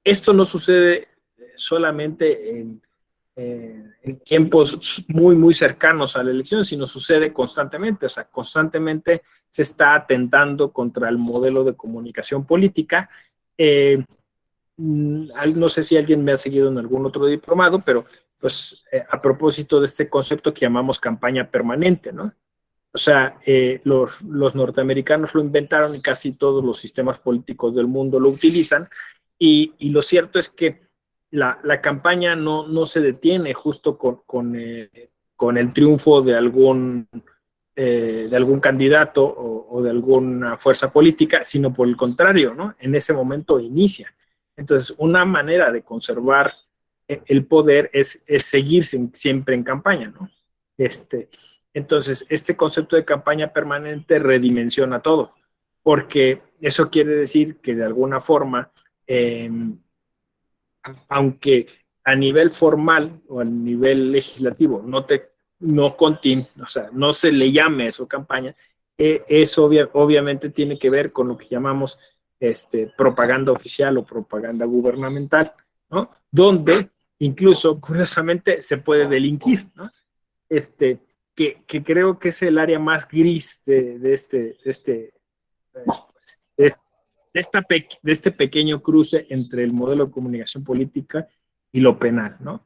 esto no sucede solamente en tiempos muy, muy cercanos a la elección, sino sucede constantemente, o sea, constantemente se está atentando contra el modelo de comunicación política. No sé si alguien me ha seguido en algún otro diplomado, pero pues a propósito de este concepto que llamamos campaña permanente, ¿no? O sea, los norteamericanos lo inventaron y casi todos los sistemas políticos del mundo lo utilizan. Y lo cierto es que la campaña no se detiene justo con el triunfo de algún candidato o de alguna fuerza política, sino por el contrario, ¿no? En ese momento inicia. Entonces, una manera de conservar el poder es seguir siempre en campaña, ¿no? Entonces, este concepto de campaña permanente redimensiona todo, porque eso quiere decir que de alguna forma, aunque a nivel formal o a nivel legislativo o sea, no se le llame eso campaña, eso obviamente tiene que ver con lo que llamamos propaganda oficial o propaganda gubernamental, ¿no? Donde incluso, curiosamente, se puede delinquir, ¿no? Que creo que es el área más gris de este pequeño cruce entre el modelo de comunicación política y lo penal, ¿no?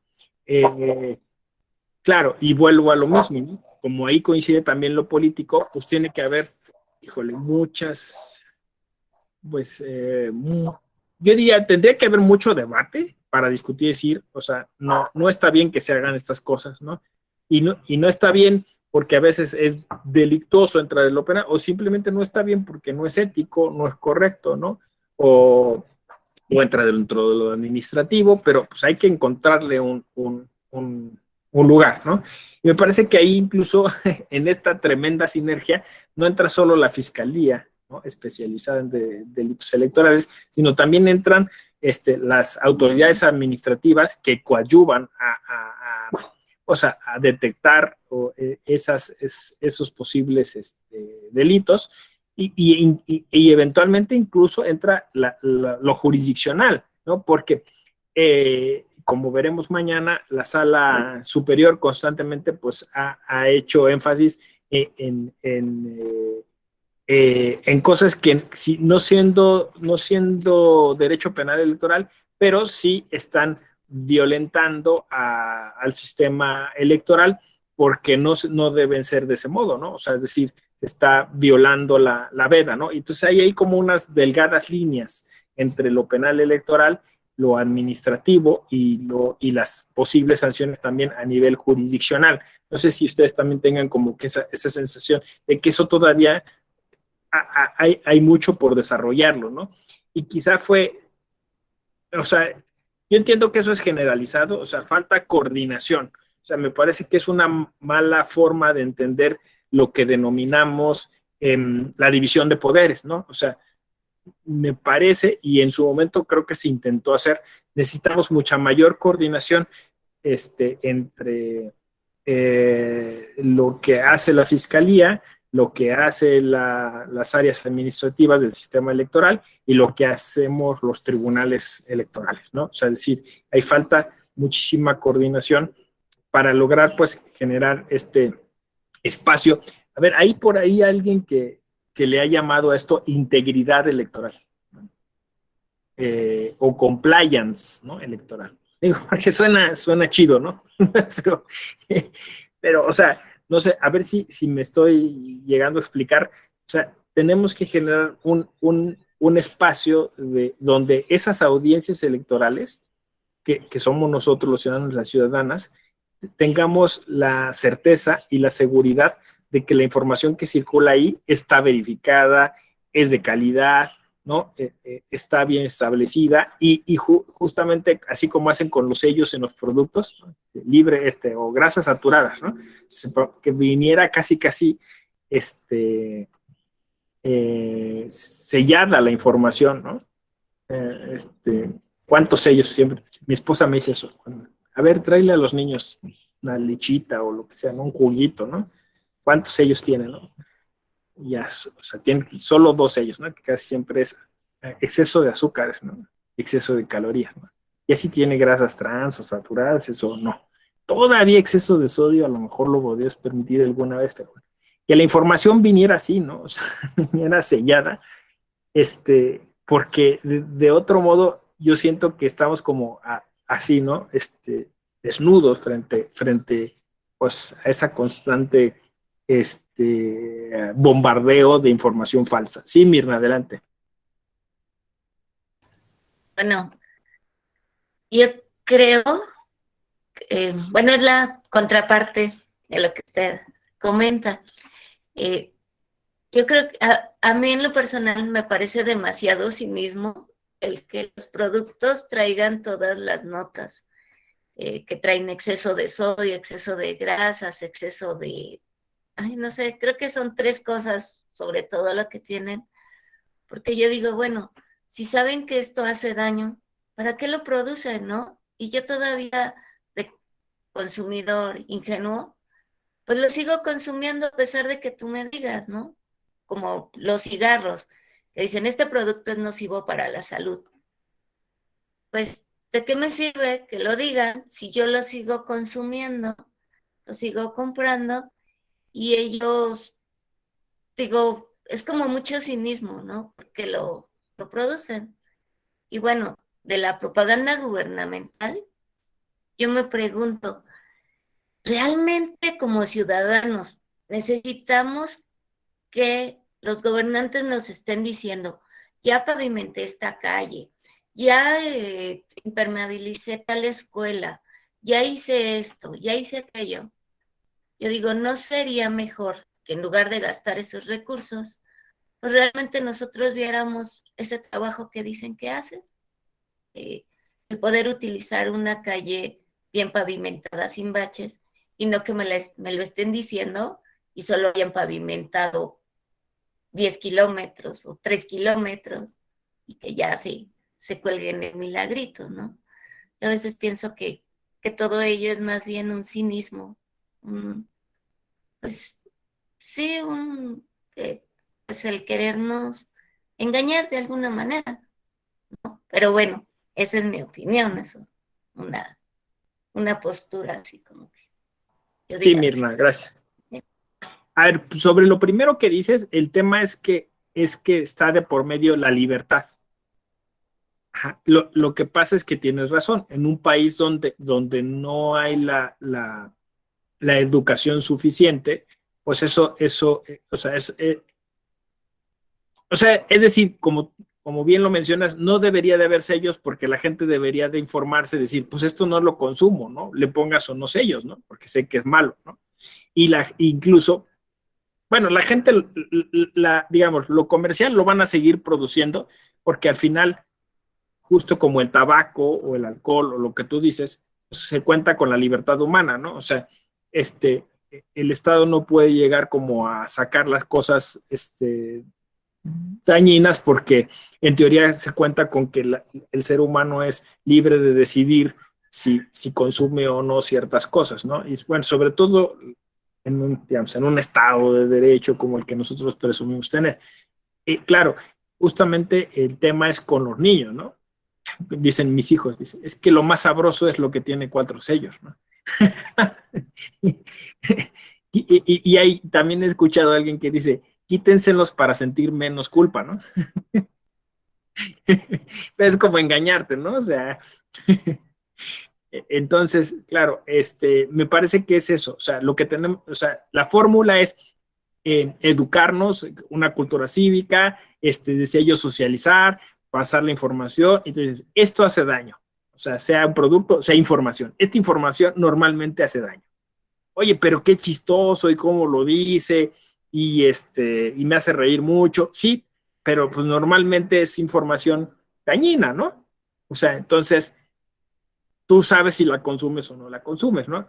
Claro, y vuelvo a lo mismo, ¿no? Como ahí coincide también lo político, pues tiene que haber, híjole, yo diría, tendría que haber mucho debate para discutir y decir, o sea, no está bien que se hagan estas cosas, ¿no? Y no está bien porque a veces es delictuoso entrar en lo penal, o simplemente no está bien porque no es ético, no es correcto, ¿no? O entra dentro de lo administrativo, pero pues hay que encontrarle un lugar, ¿no? Y me parece que ahí incluso en esta tremenda sinergia no entra solo la fiscalía, ¿no? Especializada en delitos electorales, sino también entran las autoridades administrativas que coadyuvan o sea, a detectar esos posibles delitos y eventualmente incluso entra lo jurisdiccional, ¿no? Porque como veremos mañana, la sala superior constantemente pues ha hecho énfasis en cosas que si, no siendo derecho penal electoral, pero sí están violentando al sistema electoral porque no deben ser de ese modo, ¿no? O sea, es decir, se está violando la veda, ¿no? Entonces ahí hay como unas delgadas líneas entre lo penal electoral lo administrativo y las posibles sanciones también a nivel jurisdiccional. No sé si ustedes también tengan como que esa sensación de que eso todavía hay mucho por desarrollarlo, ¿no? Y quizá o sea, yo entiendo que eso es generalizado, o sea, falta coordinación. O sea, me parece que es una mala forma de entender lo que denominamos la división de poderes, ¿no? O sea, me parece, y en su momento creo que se intentó hacer, necesitamos mucha mayor coordinación entre lo que hace la Fiscalía, lo que hace las áreas administrativas del sistema electoral y lo que hacemos los tribunales electorales, ¿no? O sea, es decir, hay falta muchísima coordinación para lograr, pues, generar este espacio. A ver, hay por ahí alguien que le ha llamado a esto integridad electoral, ¿no? O compliance, ¿no? Electoral. Digo, porque suena chido, ¿no? pero, pero, o sea, no sé, a ver si me estoy llegando a explicar. O sea, tenemos que generar un espacio donde esas audiencias electorales, que somos nosotros los ciudadanos y las ciudadanas, tengamos la certeza y la seguridad de que la información que circula ahí está verificada, es de calidad, ¿no? Está bien establecida y justamente así como hacen con los sellos en los productos, ¿no? Libre o grasas saturadas, ¿no? Que viniera casi sellada la información, ¿no? ¿Cuántos sellos siempre? Mi esposa me dice eso. A ver, tráele a los niños una lechita o lo que sea, ¿no? Un juguito, ¿no? ¿Cuántos sellos tienen, no? Ya, o sea, tienen solo 2 sellos, ¿no? Que casi siempre es exceso de azúcares, ¿no? Exceso de calorías, ¿no? Y así tiene grasas trans o saturadas, eso no. Todavía exceso de sodio, a lo mejor lo podrías permitir alguna vez, pero bueno. Que la información viniera así, ¿no? O sea, viniera sellada, porque de otro modo yo siento que estamos como así, ¿no? Desnudos frente pues, a esa constante bombardeo de información falsa. Sí, Mirna, adelante. Bueno, yo creo, bueno, es la contraparte de lo que usted comenta. Yo creo que a mí en lo personal me parece demasiado cinismo el que los productos traigan todas las notas, que traen exceso de sodio, exceso de grasas, exceso de, ay, no sé, creo que son 3 cosas sobre todo lo que tienen, porque yo digo, bueno, si saben que esto hace daño, ¿para qué lo producen, no? Y yo todavía, de consumidor ingenuo, pues lo sigo consumiendo a pesar de que tú me digas, ¿no? Como los cigarros, que dicen, este producto es nocivo para la salud. Pues, ¿de qué me sirve que lo digan si yo lo sigo consumiendo, lo sigo comprando y ellos, digo, es como mucho cinismo, ¿no? Porque lo producen. Y bueno, de la propaganda gubernamental, yo me pregunto, ¿realmente como ciudadanos necesitamos que los gobernantes nos estén diciendo, ya pavimenté esta calle, ya impermeabilicé tal escuela, ya hice esto, ya hice aquello? Yo digo, ¿no sería mejor que en lugar de gastar esos recursos, pues realmente nosotros viéramos ese trabajo que dicen que hacen? El poder utilizar una calle bien pavimentada sin baches y no que me lo estén diciendo y solo hayan pavimentado 10 kilómetros o 3 kilómetros y que ya se cuelguen el milagrito, ¿no? Yo a veces pienso que todo ello es más bien un cinismo, pues sí, pues el querernos engañar de alguna manera, ¿no? Pero bueno, esa es mi opinión, eso, una, una postura así como que yo Sí, diga, Mirna, gracias. A ver, sobre lo primero que dices, el tema es que está de por medio la libertad. Ajá. Lo que pasa es que tienes razón. En un país donde no hay la educación suficiente, pues o sea, es decir, como como bien lo mencionas, no debería de haber sellos porque la gente debería de informarse, decir, pues esto no lo consumo, ¿no? Le pongas o no sellos, ¿no? Porque sé que es malo, ¿no? Incluso, bueno, la gente, digamos, lo comercial lo van a seguir produciendo porque al final, justo como el tabaco o el alcohol o lo que tú dices, se cuenta con la libertad humana, ¿no? O sea, el Estado no puede llegar como a sacar las cosas, dañinas porque en teoría se cuenta con que el ser humano es libre de decidir si consume o no ciertas cosas, ¿no? Y bueno, sobre todo digamos, en un estado de derecho como el que nosotros presumimos tener. Y claro, justamente el tema es con los niños, ¿no? Dicen mis hijos, dicen, es que lo más sabroso es lo que tiene 4 sellos, ¿no? y ahí también he escuchado a alguien que dice, quítenselos para sentir menos culpa, ¿no? Es como engañarte, ¿no? O sea, entonces, claro, me parece que es eso, o sea, lo que tenemos, o sea, la fórmula es educarnos, una cultura cívica, decía yo, socializar, pasar la información, entonces, esto hace daño, o sea, sea un producto, sea información, esta información normalmente hace daño. Oye, pero qué chistoso y cómo lo dice, y me hace reír mucho, sí, pero pues normalmente es información dañina, ¿no? O sea, entonces tú sabes si la consumes o no la consumes, ¿no?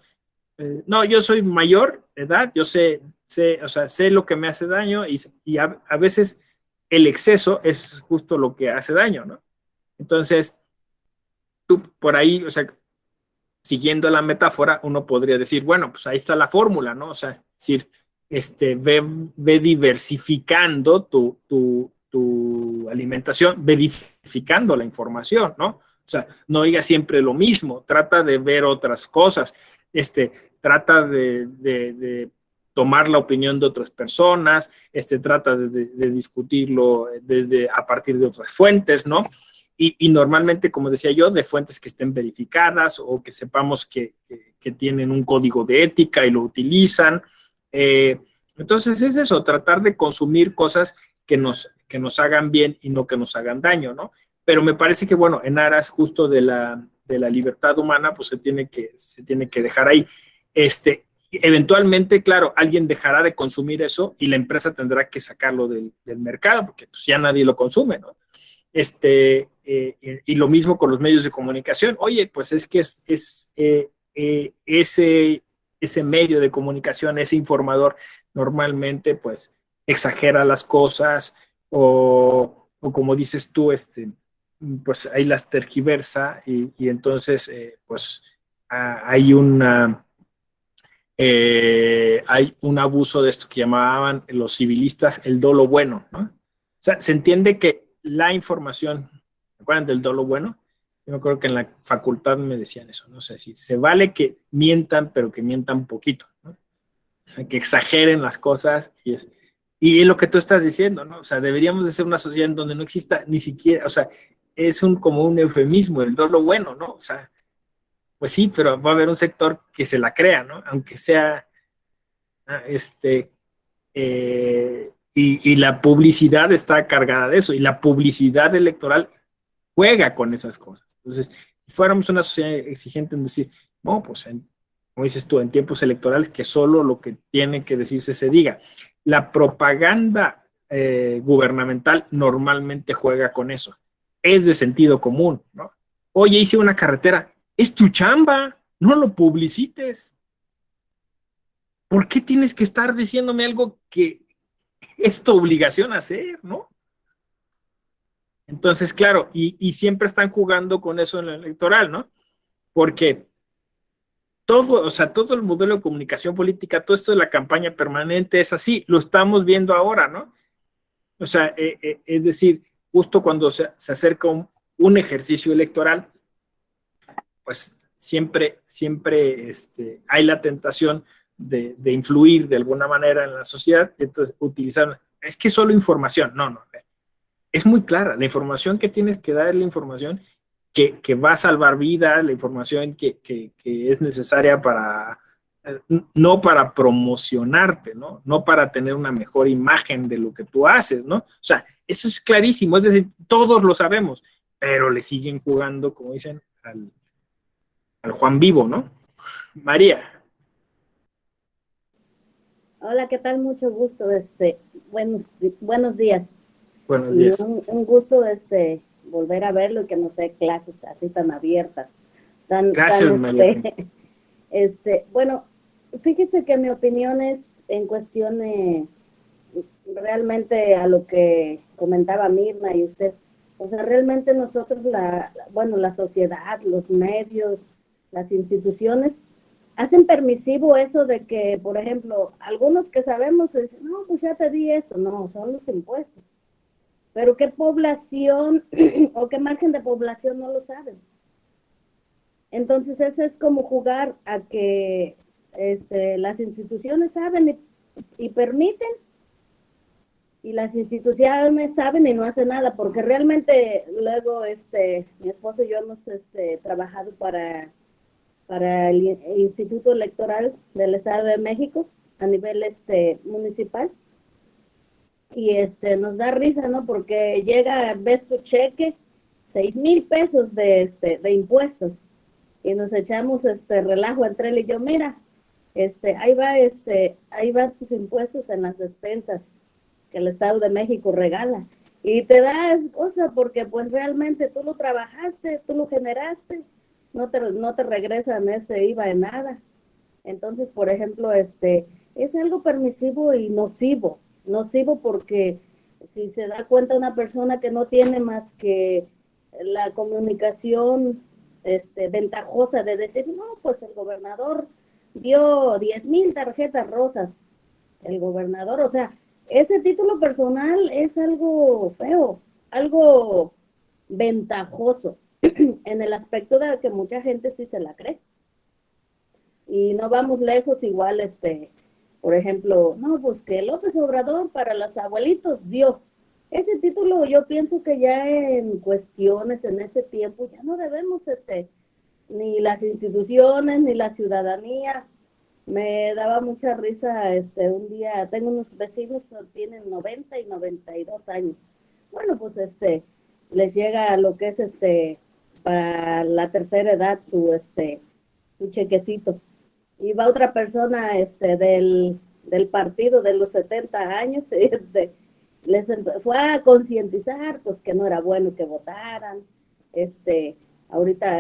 No, yo soy mayor de edad, yo o sea, sé lo que me hace daño y a veces el exceso es justo lo que hace daño, ¿no? Entonces, tú por ahí, o sea, siguiendo la metáfora, uno podría decir, bueno, pues ahí está la fórmula, ¿no? O sea, decir, ve diversificando tu alimentación, ve diversificando la información, ¿no? O sea, no diga siempre lo mismo, trata de ver otras cosas, trata de tomar la opinión de otras personas, trata de discutirlo a partir de otras fuentes, ¿no? Y normalmente, como decía yo, de fuentes que estén verificadas o que sepamos que tienen un código de ética y lo utilizan. Entonces es eso, tratar de consumir cosas que nos hagan bien y no que nos hagan daño, ¿no? Pero me parece que, bueno, en aras justo de la libertad humana, pues se tiene que dejar ahí. Eventualmente, claro, alguien dejará de consumir eso y la empresa tendrá que sacarlo del mercado porque pues, ya nadie lo consume, ¿no? Y lo mismo con los medios de comunicación. Oye, pues es que ese medio de comunicación, ese informador, normalmente pues exagera las cosas o como dices tú, pues ahí las tergiversa y entonces pues hay un abuso de esto que llamaban los civilistas el dolo bueno, ¿no? O sea, se entiende que la información, ¿me acuerdan del dolo bueno? Yo me acuerdo que en la facultad me decían eso, no sé si se vale que mientan, pero que mientan poquito, ¿no? O sea, que exageren las cosas y es lo que tú estás diciendo, ¿no? O sea, deberíamos de ser una sociedad en donde no exista ni siquiera, o sea, es como un eufemismo, el dolo bueno, ¿no? O sea, pues sí, pero va a haber un sector que se la crea, ¿no? Aunque sea, y la publicidad está cargada de eso, y la publicidad electoral juega con esas cosas. Entonces, si fuéramos una sociedad exigente en decir, no, pues, como dices tú, en tiempos electorales, que solo lo que tiene que decirse se diga. La propaganda gubernamental normalmente juega con eso. Es de sentido común, ¿no? Oye, hice una carretera, es tu chamba, no lo publicites. ¿Por qué tienes que estar diciéndome algo que es tu obligación hacer, ¿no? Entonces, claro, y siempre están jugando con eso en el electoral, ¿no? Porque todo, o sea, todo el modelo de comunicación política, todo esto de la campaña permanente es así, lo estamos viendo ahora, ¿no? O sea, es decir, justo cuando se acerca un ejercicio electoral, pues siempre hay la tentación de influir de alguna manera en la sociedad, entonces utilizar, es que solo información, no, es muy clara, la información que tienes que dar es la información que va a salvar vidas, la información que es necesaria no para promocionarte, ¿no? No para tener una mejor imagen de lo que tú haces, ¿no? O sea, eso es clarísimo, es decir, todos lo sabemos, pero le siguen jugando, como dicen, al Juan Vivo, ¿no? María. Hola, ¿qué tal? Mucho gusto, buenos días. Buenos Y días. un gusto, volver a verlo y que nos dé clases así tan abiertas, Gracias, María. Bueno, fíjese que mi opinión es en cuestión realmente a lo que comentaba Mirna y usted. O sea, realmente nosotros, la sociedad, los medios, las instituciones, hacen permisivo eso de que, por ejemplo, algunos que sabemos dicen, no, pues ya te di esto, no, son los impuestos. Pero ¿qué población o qué margen de población no lo saben? Entonces, eso es como jugar a que las instituciones saben y permiten, y las instituciones saben y no hacen nada, porque realmente luego mi esposo y yo hemos trabajado para el Instituto Electoral del Estado de México a nivel municipal, y nos da risa, ¿no? Porque ves tu cheque, 6,000 pesos de impuestos, y nos echamos relajo entre él y yo, mira, ahí va tus impuestos en las despensas que el Estado de México regala. Y te da cosa porque pues realmente tú lo trabajaste, tú lo generaste, no te regresan ese IVA en nada. Entonces, por ejemplo, es algo permisivo y nocivo porque si se da cuenta una persona que no tiene más que la comunicación ventajosa de decir, no, pues el gobernador dio 10,000 tarjetas rosas, el gobernador, o sea, ese título personal es algo feo, algo ventajoso, en el aspecto de que mucha gente sí se la cree. Y no vamos lejos, igual, por ejemplo, no, pues que López Obrador para los abuelitos dio. Ese título yo pienso que ya en cuestiones en ese tiempo ya no debemos, ni las instituciones, ni la ciudadanía. Me daba mucha risa, un día, tengo unos vecinos que tienen 90 y 92 años. Bueno, pues les llega lo que es para la tercera edad su chequecito. Y va otra persona del partido de los 70 años, les fue a concientizar pues que no era bueno que votaran, ahorita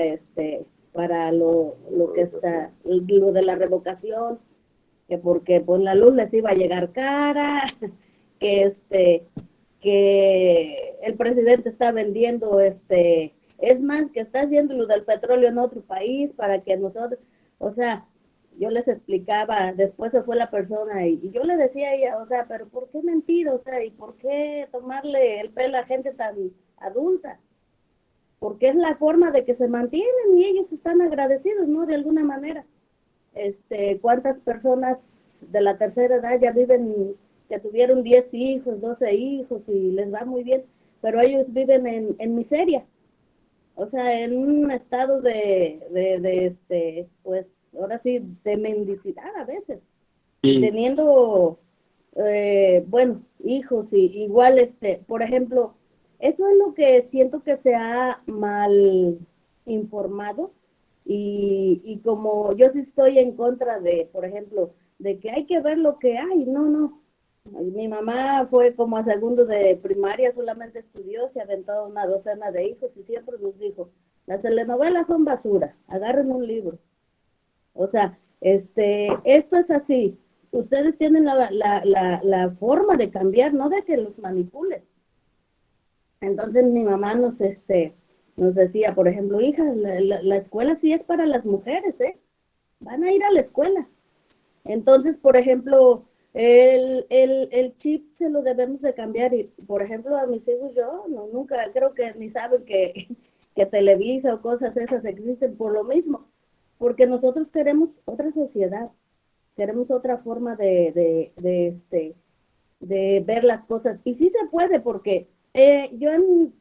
para lo que está, lo de la revocación, que porque pues la luz les iba a llegar cara, que que el presidente está vendiendo es más, que está haciendo lo del petróleo en otro país para que nosotros, o sea, yo les explicaba, después se fue la persona y yo le decía a ella, o sea, pero ¿por qué mentir? O sea, ¿y por qué tomarle el pelo a gente tan adulta? Porque es la forma de que se mantienen y ellos están agradecidos, ¿no? De alguna manera. ¿Cuántas personas de la tercera edad ya viven, que tuvieron 10 hijos, 12 hijos y les va muy bien, pero ellos viven en miseria? O sea, en un estado pues, ahora sí, de mendicidad a veces. Y Sí. teniendo, bueno, hijos, y igual, por ejemplo, eso es lo que siento que se ha mal informado. Y como yo sí estoy en contra de, por ejemplo, de que hay que ver lo que hay, no, no. Mi mamá fue como a segundo de primaria, solamente estudió, se aventó una docena de hijos y siempre nos dijo, las telenovelas son basura, agarren un libro. O sea, esto es así. Ustedes tienen la forma de cambiar, no de que los manipulen. Entonces mi mamá nos decía, por ejemplo, hija, la escuela sí es para las mujeres, ¿eh? Van a ir a la escuela. Entonces, por ejemplo, el chip se lo debemos de cambiar. Y, por ejemplo, a mis hijos yo no, nunca, creo que ni saben que Televisa o cosas esas existen por lo mismo. Porque nosotros queremos otra sociedad, queremos otra forma de ver las cosas. Y sí se puede, porque yo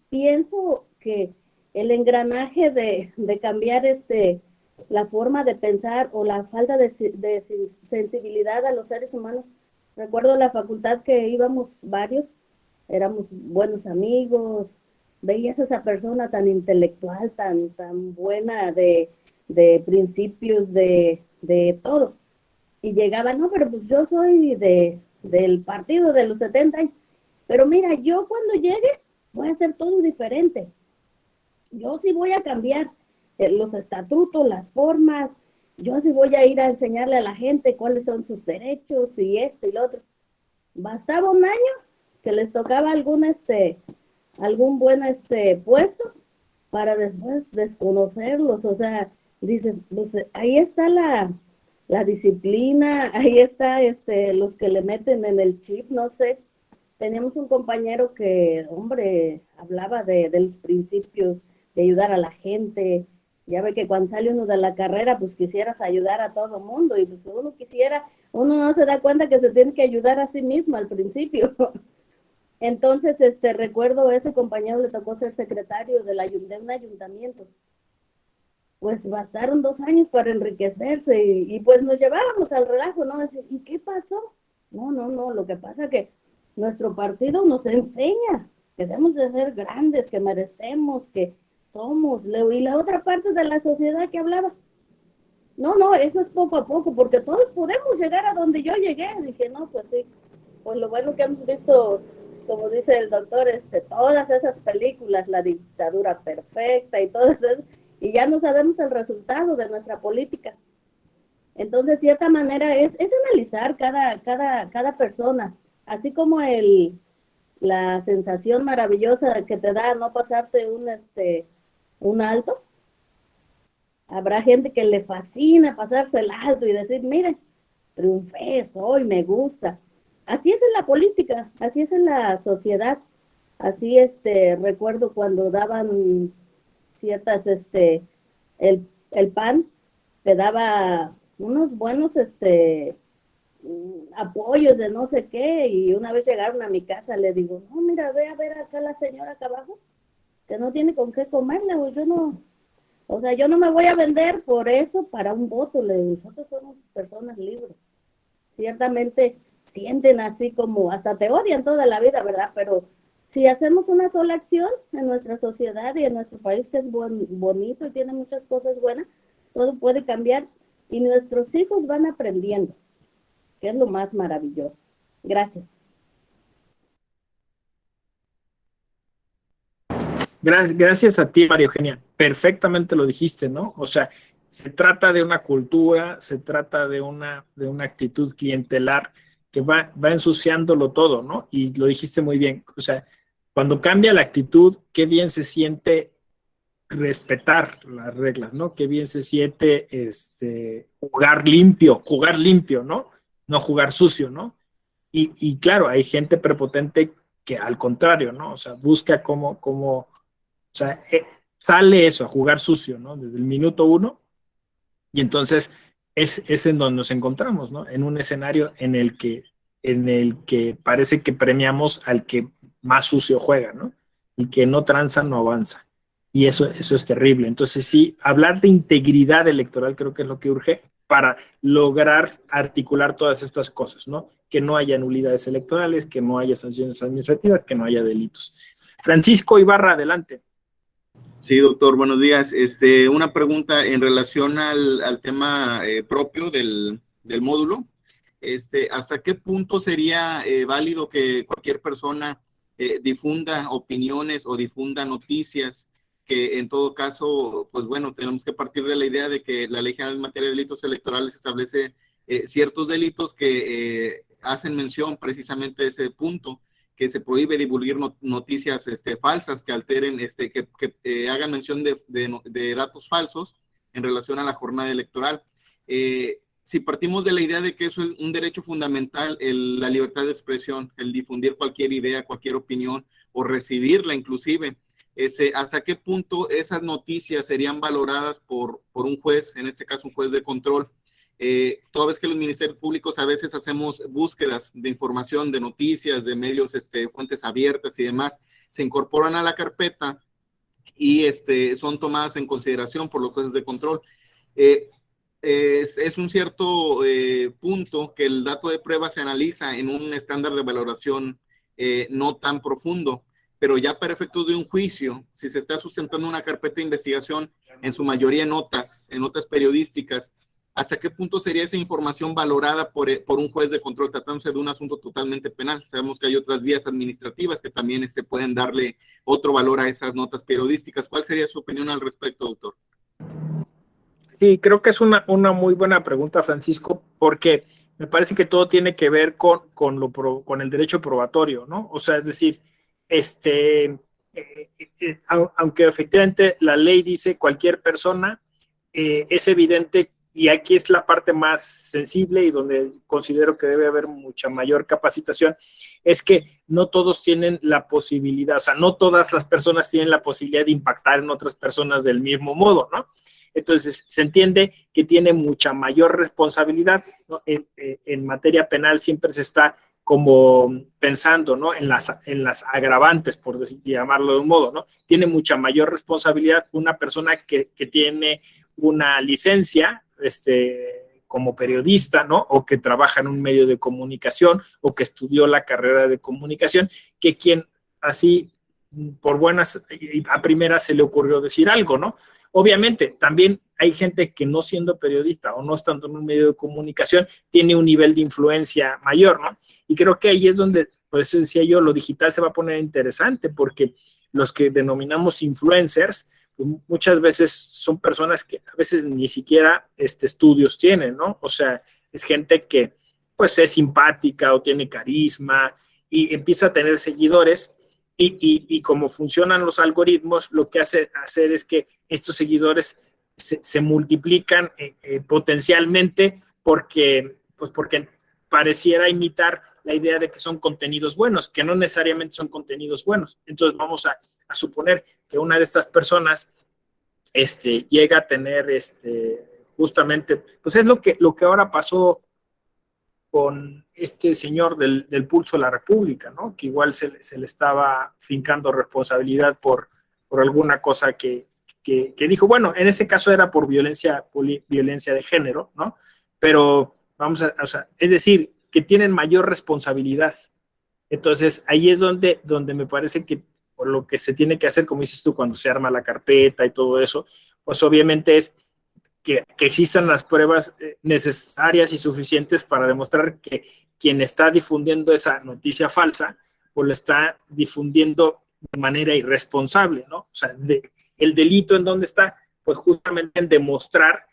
pienso que el engranaje de cambiar la forma de pensar o la falta de sensibilidad a los seres humanos. Recuerdo la facultad que íbamos varios, éramos buenos amigos, veías a esa persona tan intelectual, tan buena de principios, de todo. Y llegaba, no, pero pues yo soy del partido de los 70 años. Pero mira, yo cuando llegue voy a hacer todo diferente. Yo sí voy a cambiar los estatutos, las formas. Yo sí voy a ir a enseñarle a la gente cuáles son sus derechos y esto y lo otro. Bastaba un año que les tocaba algún buen puesto para después desconocerlos. O sea, dices, pues, ahí está la disciplina, ahí está los que le meten en el chip, no sé. Teníamos un compañero que, hombre, hablaba de los principios, de ayudar a la gente. Ya ve que cuando sale uno de la carrera, pues quisieras ayudar a todo el mundo, y pues uno no se da cuenta que se tiene que ayudar a sí mismo al principio. Entonces, recuerdo ese compañero le tocó ser secretario de un ayuntamiento. Pues bastaron 2 años para enriquecerse y pues nos llevábamos al relajo, ¿no? Decir, ¿y qué pasó? No, lo que pasa es que nuestro partido nos enseña que debemos de ser grandes, que merecemos, que somos, y la otra parte de la sociedad que hablaba, no, eso es poco a poco, porque todos podemos llegar a donde yo llegué. Dije, no, pues sí, pues lo bueno que hemos visto, como dice el doctor, todas esas películas, La Dictadura Perfecta y todas esas, y ya no sabemos el resultado de nuestra política. Entonces, de cierta manera, es analizar cada persona, así como la sensación maravillosa que te da no pasarte un alto. Habrá gente que le fascina pasarse el alto y decir, mire, triunfé, soy, me gusta. Así es en la política, así es en la sociedad. Así, recuerdo cuando daban ciertas, el PAN te daba unos buenos, apoyos de no sé qué, y una vez llegaron a mi casa, le digo, no, mira, ve a ver acá la señora acá abajo, que no tiene con qué comerle, o yo no me voy a vender por eso para un voto. Le digo, nosotros somos personas libres. Ciertamente sienten así como, hasta te odian toda la vida, ¿verdad? Pero si hacemos una sola acción en nuestra sociedad y en nuestro país, que es bonito y tiene muchas cosas buenas, todo puede cambiar y nuestros hijos van aprendiendo, que es lo más maravilloso. Gracias. Gracias a ti, María Eugenia. Perfectamente lo dijiste, ¿no? O sea, se trata de una cultura, se trata de una actitud clientelar que va ensuciándolo todo, ¿no? Y lo dijiste muy bien. O sea, cuando cambia la actitud, qué bien se siente respetar las reglas, ¿no? Qué bien se siente jugar limpio, ¿no? No jugar sucio, ¿no? Y claro, hay gente prepotente que al contrario, ¿no? O sea, busca o sea, sale eso, a jugar sucio, ¿no? Desde el minuto uno, y entonces es en donde nos encontramos, ¿no? En un escenario en el que parece que premiamos al que más sucio juega, ¿no? Y que no tranza, no avanza. Y eso es terrible. Entonces, sí, hablar de integridad electoral creo que es lo que urge para lograr articular todas estas cosas, ¿no? Que no haya nulidades electorales, que no haya sanciones administrativas, que no haya delitos. Francisco Ibarra, adelante. Sí, doctor, buenos días. Una pregunta en relación al tema propio del módulo. ¿Hasta qué punto sería válido que cualquier persona difunda opiniones o difunda noticias que en todo caso, pues bueno, tenemos que partir de la idea de que la Ley General en materia de delitos electorales establece ciertos delitos que hacen mención precisamente de ese punto, que se prohíbe divulgar noticias falsas que alteren, que hagan mención de datos falsos en relación a la jornada electoral. Si partimos de la idea de que eso es un derecho fundamental, la libertad de expresión, el difundir cualquier idea, cualquier opinión o recibirla inclusive, ¿hasta qué punto esas noticias serían valoradas por un juez, en este caso un juez de control? Toda vez que los ministerios públicos a veces hacemos búsquedas de información, de noticias, de medios, fuentes abiertas y demás, se incorporan a la carpeta y son tomadas en consideración por los jueces de control. Es un cierto punto que el dato de prueba se analiza en un estándar de valoración no tan profundo, pero ya para efectos de un juicio, si se está sustentando una carpeta de investigación, en su mayoría en notas periodísticas, ¿hasta qué punto sería esa información valorada por un juez de control tratándose de un asunto totalmente penal? Sabemos que hay otras vías administrativas que también pueden darle otro valor a esas notas periodísticas. ¿Cuál sería su opinión al respecto, doctor? Sí, creo que es una muy buena pregunta, Francisco, porque me parece que todo tiene que ver con el derecho probatorio, ¿no? O sea, es decir, aunque efectivamente la ley dice cualquier persona, es evidente, y aquí es la parte más sensible y donde considero que debe haber mucha mayor capacitación, es que no todos tienen la posibilidad, o sea, no todas las personas tienen la posibilidad de impactar en otras personas del mismo modo, ¿no? Entonces, se entiende que tiene mucha mayor responsabilidad, ¿no? En materia penal siempre se está como pensando, ¿no? En las agravantes, por llamarlo de un modo, ¿no? Tiene mucha mayor responsabilidad una persona que tiene una licencia, como periodista, ¿no? O que trabaja en un medio de comunicación o que estudió la carrera de comunicación, que quien así por buenas a primeras se le ocurrió decir algo, ¿no? Obviamente, también hay gente que no siendo periodista o no estando en un medio de comunicación tiene un nivel de influencia mayor, ¿no? Y creo que ahí es donde, por eso decía yo, lo digital se va a poner interesante, porque los que denominamos influencers, pues muchas veces son personas que a veces ni siquiera estudios tienen, ¿no? O sea, es gente que pues es simpática o tiene carisma y empieza a tener seguidores. Y como funcionan los algoritmos, lo que hacer es que estos seguidores se multiplican potencialmente porque pareciera imitar la idea de que son contenidos buenos, que no necesariamente son contenidos buenos. Entonces vamos a suponer que una de estas personas llega a tener justamente, pues es lo que ahora pasó con este señor del Pulso de la República, ¿no? Que igual se le estaba fincando responsabilidad por alguna cosa que dijo. Bueno, en ese caso era por violencia de género, ¿no? Pero o sea, es decir, que tienen mayor responsabilidad. Entonces, ahí es donde me parece que por lo que se tiene que hacer, como dices tú, cuando se arma la carpeta y todo eso, pues obviamente es que existan las pruebas necesarias y suficientes para demostrar que quien está difundiendo esa noticia falsa, pues lo está difundiendo de manera irresponsable, ¿no? O sea, el delito en dónde está, pues justamente en demostrar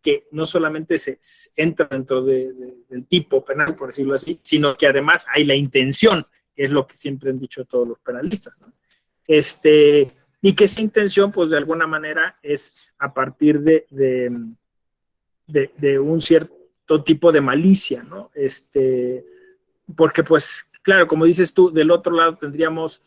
que no solamente se entra dentro del tipo penal, por decirlo así, sino que además hay la intención, que es lo que siempre han dicho todos los penalistas, ¿no? Y que esa intención, pues de alguna manera, es a partir de un cierto tipo de malicia, ¿no? Porque, pues, claro, como dices tú, del otro lado tendríamos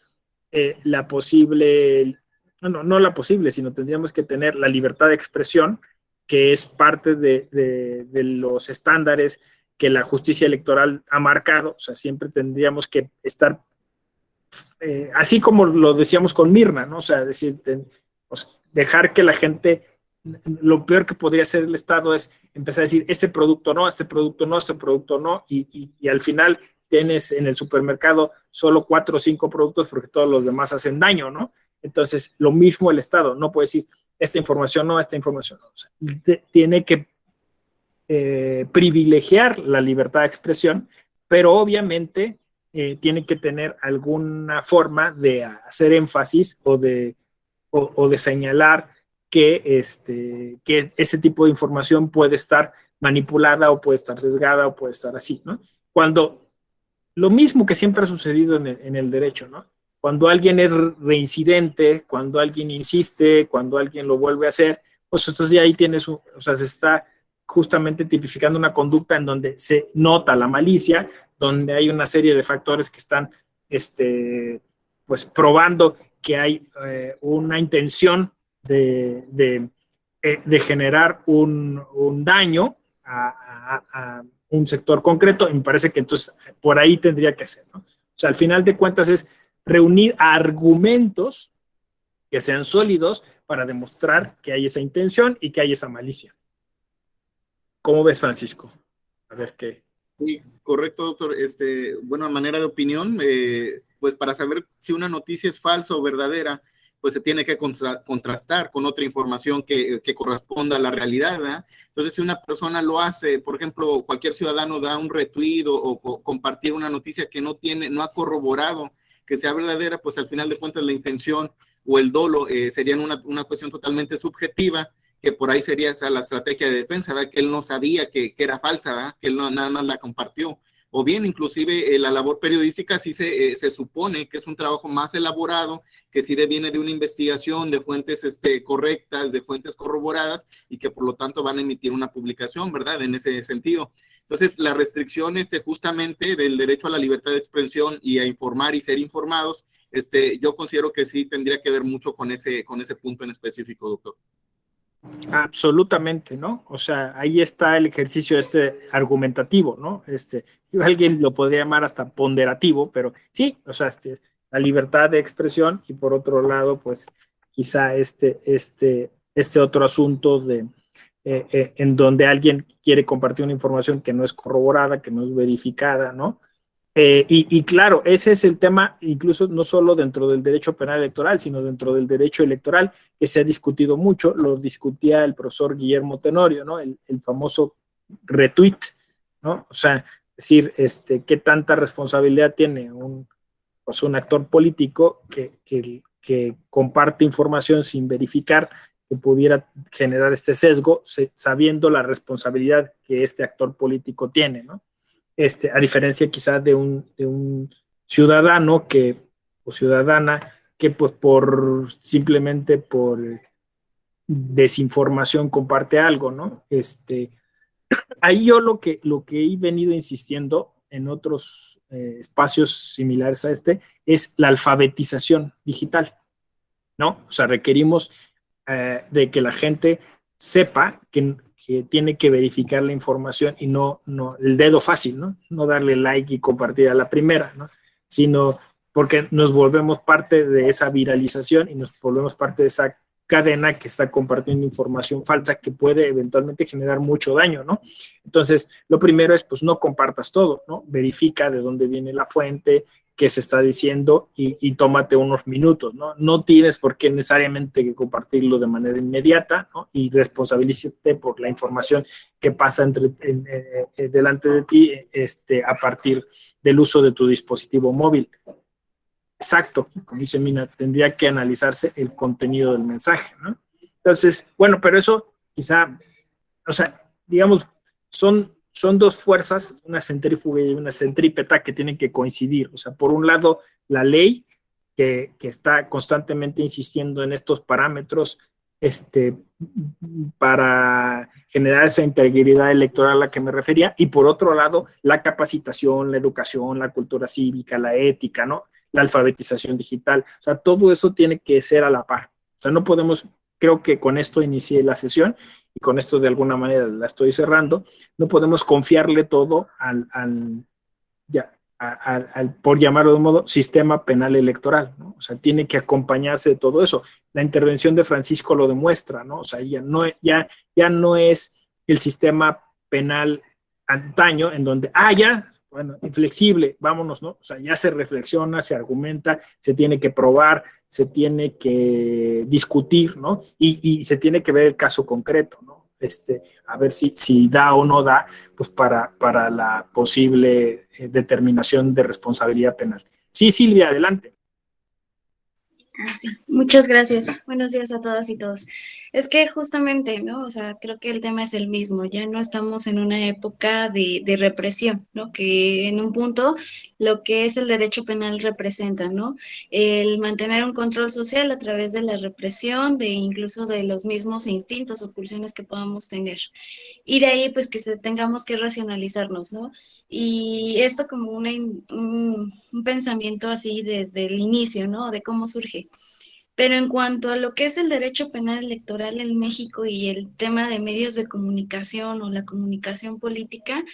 la posible, no la posible, sino tendríamos que tener la libertad de expresión, que es parte de los estándares que la justicia electoral ha marcado. O sea, siempre tendríamos que estar así como lo decíamos con Mirna, ¿no? O sea, decir, dejar que la gente, lo peor que podría hacer el Estado es empezar a decir, este producto no, este producto no, este producto no, y al final tienes en el supermercado solo 4 o 5 productos porque todos los demás hacen daño, ¿no? Entonces, lo mismo el Estado, no puede decir, esta información no, esta información no. O sea, tiene que privilegiar la libertad de expresión, pero obviamente tiene que tener alguna forma de hacer énfasis o de señalar que ese tipo de información puede estar manipulada o puede estar sesgada o puede estar así, ¿no? Cuando lo mismo que siempre ha sucedido en el derecho, ¿no? Cuando alguien es reincidente, cuando alguien insiste, cuando alguien lo vuelve a hacer, pues entonces ya ahí tienes, o sea, se está justamente tipificando una conducta en donde se nota la malicia, donde hay una serie de factores que están pues probando que hay una intención de generar un daño a un sector concreto, y me parece que entonces por ahí tendría que ser, ¿no? O sea, al final de cuentas es reunir argumentos que sean sólidos para demostrar que hay esa intención y que hay esa malicia. ¿Cómo ves, Francisco? A ver qué. Sí, correcto, doctor. Bueno, a manera de opinión, pues para saber si una noticia es falsa o verdadera, pues se tiene que contrastar con otra información que corresponda a la realidad, ¿verdad? Entonces, si una persona lo hace, por ejemplo, cualquier ciudadano da un retweet o compartir una noticia que no ha corroborado que sea verdadera, pues al final de cuentas la intención o el dolo serían una cuestión totalmente subjetiva, que por ahí sería esa la estrategia de defensa, ¿verdad? Que él no sabía que era falsa, ¿verdad? Que él no, nada más la compartió. O bien, inclusive, la labor periodística sí se supone que es un trabajo más elaborado, que sí viene de una investigación, de fuentes correctas, de fuentes corroboradas, y que por lo tanto van a emitir una publicación, ¿verdad? En ese sentido. Entonces, la restricción justamente del derecho a la libertad de expresión y a informar y ser informados, yo considero que sí tendría que ver mucho con ese punto en específico, doctor. Absolutamente, ¿no? O sea, ahí está el ejercicio argumentativo, ¿no? Alguien lo podría llamar hasta ponderativo, pero sí, o sea, la libertad de expresión y por otro lado, pues quizá este otro asunto en donde alguien quiere compartir una información que no es corroborada, que no es verificada, ¿no? Y claro, ese es el tema, incluso no solo dentro del derecho penal electoral, sino dentro del derecho electoral, que se ha discutido mucho, lo discutía el profesor Guillermo Tenorio, ¿no? El famoso retweet, ¿no? O sea, decir, qué tanta responsabilidad tiene un actor político que comparte información sin verificar, que pudiera generar este sesgo, sabiendo la responsabilidad que este actor político tiene, ¿no? A diferencia quizás de un ciudadano o ciudadana que pues simplemente por desinformación comparte algo, ¿no? Ahí yo lo que he venido insistiendo en otros espacios similares a es la alfabetización digital, ¿no? O sea, requerimos de que la gente sepa que tiene que verificar la información y no el dedo fácil, ¿no? No darle like y compartir a la primera, ¿no? Sino porque nos volvemos parte de esa viralización y nos volvemos parte de esa cadena que está compartiendo información falsa que puede eventualmente generar mucho daño, ¿no? Entonces, lo primero es, pues, no compartas todo, ¿no? Verifica de dónde viene la fuente, qué se está diciendo y tómate unos minutos, ¿no? No tienes por qué necesariamente que compartirlo de manera inmediata, ¿no? Y responsabilízate por la información que pasa delante de ti a partir del uso de tu dispositivo móvil. Exacto, como dice Mina, tendría que analizarse el contenido del mensaje, ¿no? Entonces, bueno, pero eso quizá, o sea, digamos, son dos fuerzas, una centrífuga y una centrípeta que tienen que coincidir. O sea, por un lado, la ley que está constantemente insistiendo en estos parámetros para generar esa integridad electoral a la que me refería, y por otro lado, la capacitación, la educación, la cultura cívica, la ética, ¿no? La alfabetización digital. O sea, todo eso tiene que ser a la par. O sea, no podemos, creo que con esto inicié la sesión y con esto de alguna manera la estoy cerrando, no podemos confiarle todo al por llamarlo de un modo, sistema penal electoral, ¿no? O sea, tiene que acompañarse de todo eso. La intervención de Francisco lo demuestra, ¿no? O sea, ya no es el sistema penal antaño en donde, bueno, inflexible, vámonos, ¿no? O sea, ya se reflexiona, se argumenta, se tiene que probar, se tiene que discutir, ¿no? Y se tiene que ver el caso concreto, ¿no? A ver si da o no da, pues para la posible determinación de responsabilidad penal. Sí, Silvia, adelante. Sí. Muchas gracias. Buenos días a todas y todos. Es que justamente, ¿no? O sea, creo que el tema es el mismo. Ya no estamos en una época de represión, ¿no? Que en un punto lo que es el derecho penal representa, ¿no? El mantener un control social a través de la represión, de incluso de los mismos instintos o pulsiones que podamos tener. Y de ahí, pues, que tengamos que racionalizarnos, ¿no? Y esto como un pensamiento así desde el inicio, ¿no? De cómo surge. Pero en cuanto a lo que es el derecho penal electoral en México y el tema de medios de comunicación o la comunicación política,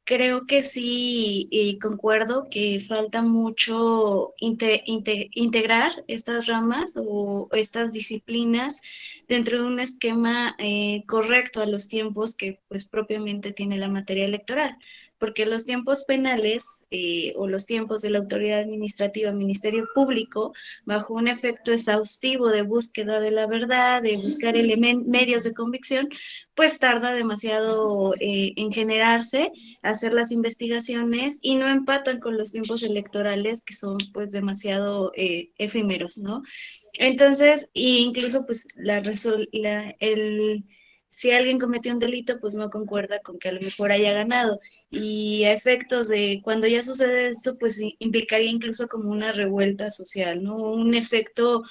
creo que sí, y concuerdo que falta mucho integrar estas ramas o estas disciplinas dentro de un esquema correcto a los tiempos que pues propiamente tiene la materia electoral, porque los tiempos penales o los tiempos de la autoridad administrativa, Ministerio Público, bajo un efecto exhaustivo de búsqueda de la verdad, de buscar medios de convicción, pues tarda demasiado en generarse, hacer las investigaciones y no empatan con los tiempos electorales que son pues demasiado efímeros, ¿no? Entonces, incluso pues si alguien cometió un delito, pues no concuerda con que a lo mejor haya ganado. Y a efectos de cuando ya sucede esto, pues implicaría incluso como una revuelta social, ¿no? Un efecto,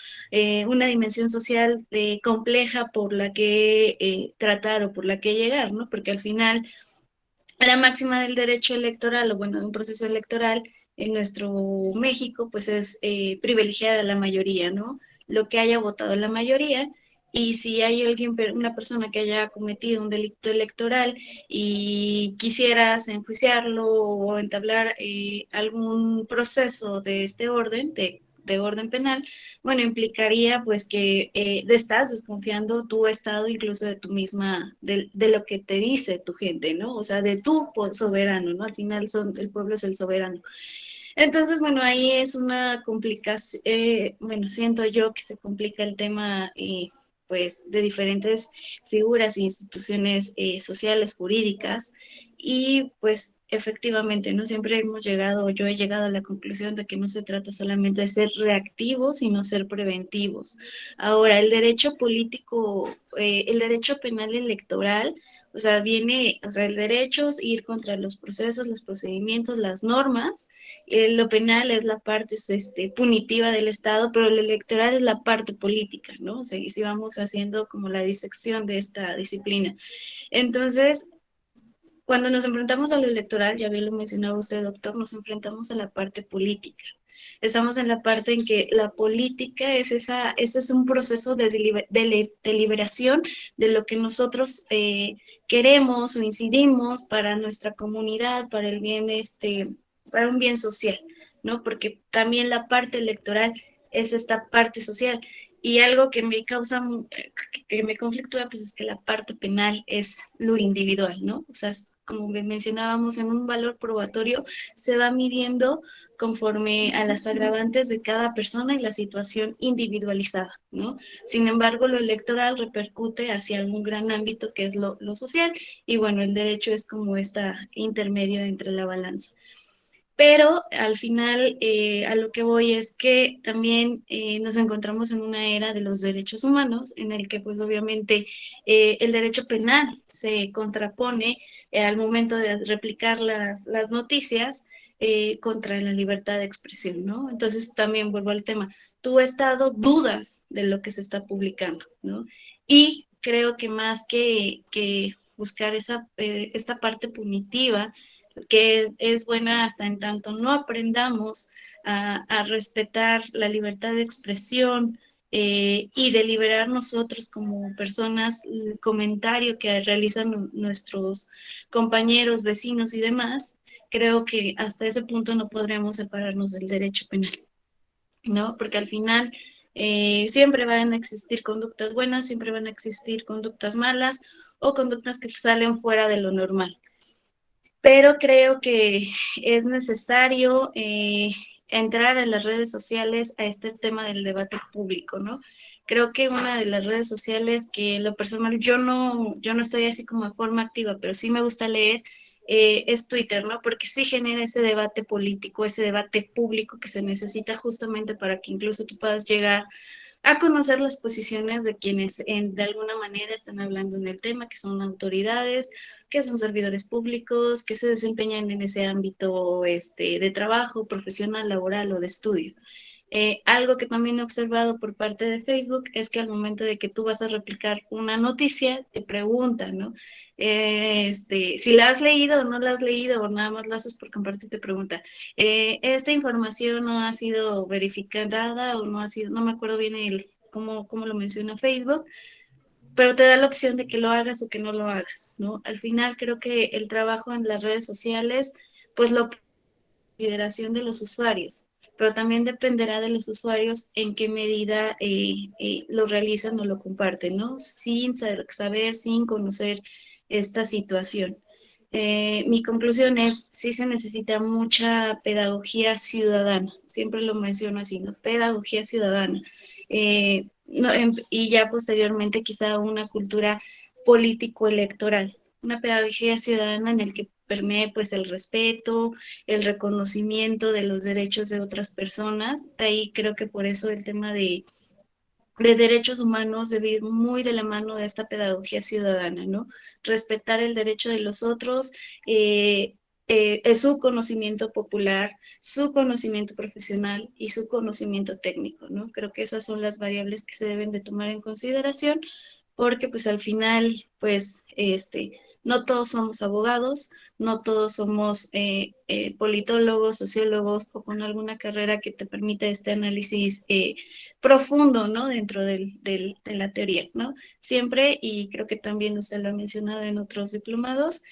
una dimensión social compleja por la que tratar o por la que llegar, ¿no? Porque al final la máxima del derecho electoral, o bueno, de un proceso electoral en nuestro México, pues es privilegiar a la mayoría, ¿no? Lo que haya votado la mayoría, y si hay alguien, una persona que haya cometido un delito electoral y quisieras enjuiciarlo o entablar algún proceso de este orden, de orden penal, bueno, implicaría pues que estás desconfiando tu estado, incluso de tu misma, de lo que te dice tu gente, ¿no? O sea, de tu soberano, ¿no? Al final el pueblo es el soberano. Entonces, bueno, ahí es una complicación, bueno, siento yo que se complica el tema, pues, de diferentes figuras e instituciones sociales, jurídicas, y pues efectivamente, ¿no? Siempre hemos llegado, yo he llegado a la conclusión de que no se trata solamente de ser reactivos, sino ser preventivos. Ahora, el derecho político, el derecho penal electoral, o sea, o sea, el derecho es ir contra los procesos, los procedimientos, las normas. Lo penal es la parte punitiva del Estado, pero lo electoral es la parte política, ¿no? O sea, si vamos haciendo como la disección de esta disciplina. Entonces, cuando nos enfrentamos a lo electoral, ya bien lo mencionaba usted, doctor, nos enfrentamos a la parte política. Estamos en la parte en que la política ese es un proceso de deliberación de lo que nosotros queremos o incidimos para nuestra comunidad, para el bien, para un bien social, ¿no? Porque también la parte electoral es esta parte social. Y algo que me causa, que me conflictúa, pues es que la parte penal es lo individual, ¿no? O sea, como mencionábamos, en un valor probatorio se va midiendo conforme a las agravantes de cada persona y la situación individualizada, ¿no? Sin embargo, lo electoral repercute hacia algún gran ámbito que es lo social, y bueno, el derecho es como esta intermedio entre la balanza. Pero al final a lo que voy es que también nos encontramos en una era de los derechos humanos en el que pues obviamente el derecho penal se contrapone al momento de replicar las noticias contra la libertad de expresión, ¿no? Entonces también vuelvo al tema, tu estado dudas de lo que se está publicando, ¿no? Y creo que más que buscar esta parte punitiva, que es buena hasta en tanto no aprendamos a respetar la libertad de expresión y deliberar nosotros como personas el comentario que realizan nuestros compañeros, vecinos y demás, creo que hasta ese punto no podremos separarnos del derecho penal, ¿no? Porque al final siempre van a existir conductas buenas, siempre van a existir conductas malas o conductas que salen fuera de lo normal, pero creo que es necesario entrar en las redes sociales a este tema del debate público, ¿no? Creo que una de las redes sociales que en lo personal yo no estoy así como de forma activa, pero sí me gusta leer, es Twitter, ¿no? Porque sí genera ese debate político, ese debate público que se necesita justamente para que incluso tú puedas llegar a conocer las posiciones de quienes de alguna manera están hablando en el tema, que son autoridades, que son servidores públicos, que se desempeñan en ese ámbito de trabajo profesional, laboral o de estudio. Algo que también he observado por parte de Facebook es que al momento de que tú vas a replicar una noticia, te preguntan, ¿no? Si la has leído o no la has leído o nada más la haces por compartir, te pregunta, esta información no ha sido verificada o no ha sido, no me acuerdo bien cómo lo menciona Facebook, pero te da la opción de que lo hagas o que no lo hagas, ¿no? Al final creo que el trabajo en las redes sociales, pues lo consideración de los usuarios, pero también dependerá de los usuarios en qué medida lo realizan o lo comparten, ¿no? Sin saber, sin conocer esta situación. Mi conclusión es, sí se necesita mucha pedagogía ciudadana, siempre lo menciono así, ¿no? Pedagogía ciudadana. No, y ya posteriormente quizá una cultura político-electoral, una pedagogía ciudadana en el que permee pues el respeto, el reconocimiento de los derechos de otras personas. Ahí creo que por eso el tema de derechos humanos debe ir muy de la mano de esta pedagogía ciudadana, ¿no? Respetar el derecho de los otros, es su conocimiento popular, su conocimiento profesional y su conocimiento técnico, ¿no? Creo que esas son las variables que se deben de tomar en consideración porque pues al final, pues, no todos somos abogados, no todos somos politólogos, sociólogos o con alguna carrera que te permita este análisis profundo, ¿no? Dentro de la teoría, ¿no? Siempre, y creo que también usted lo ha mencionado en otros diplomados,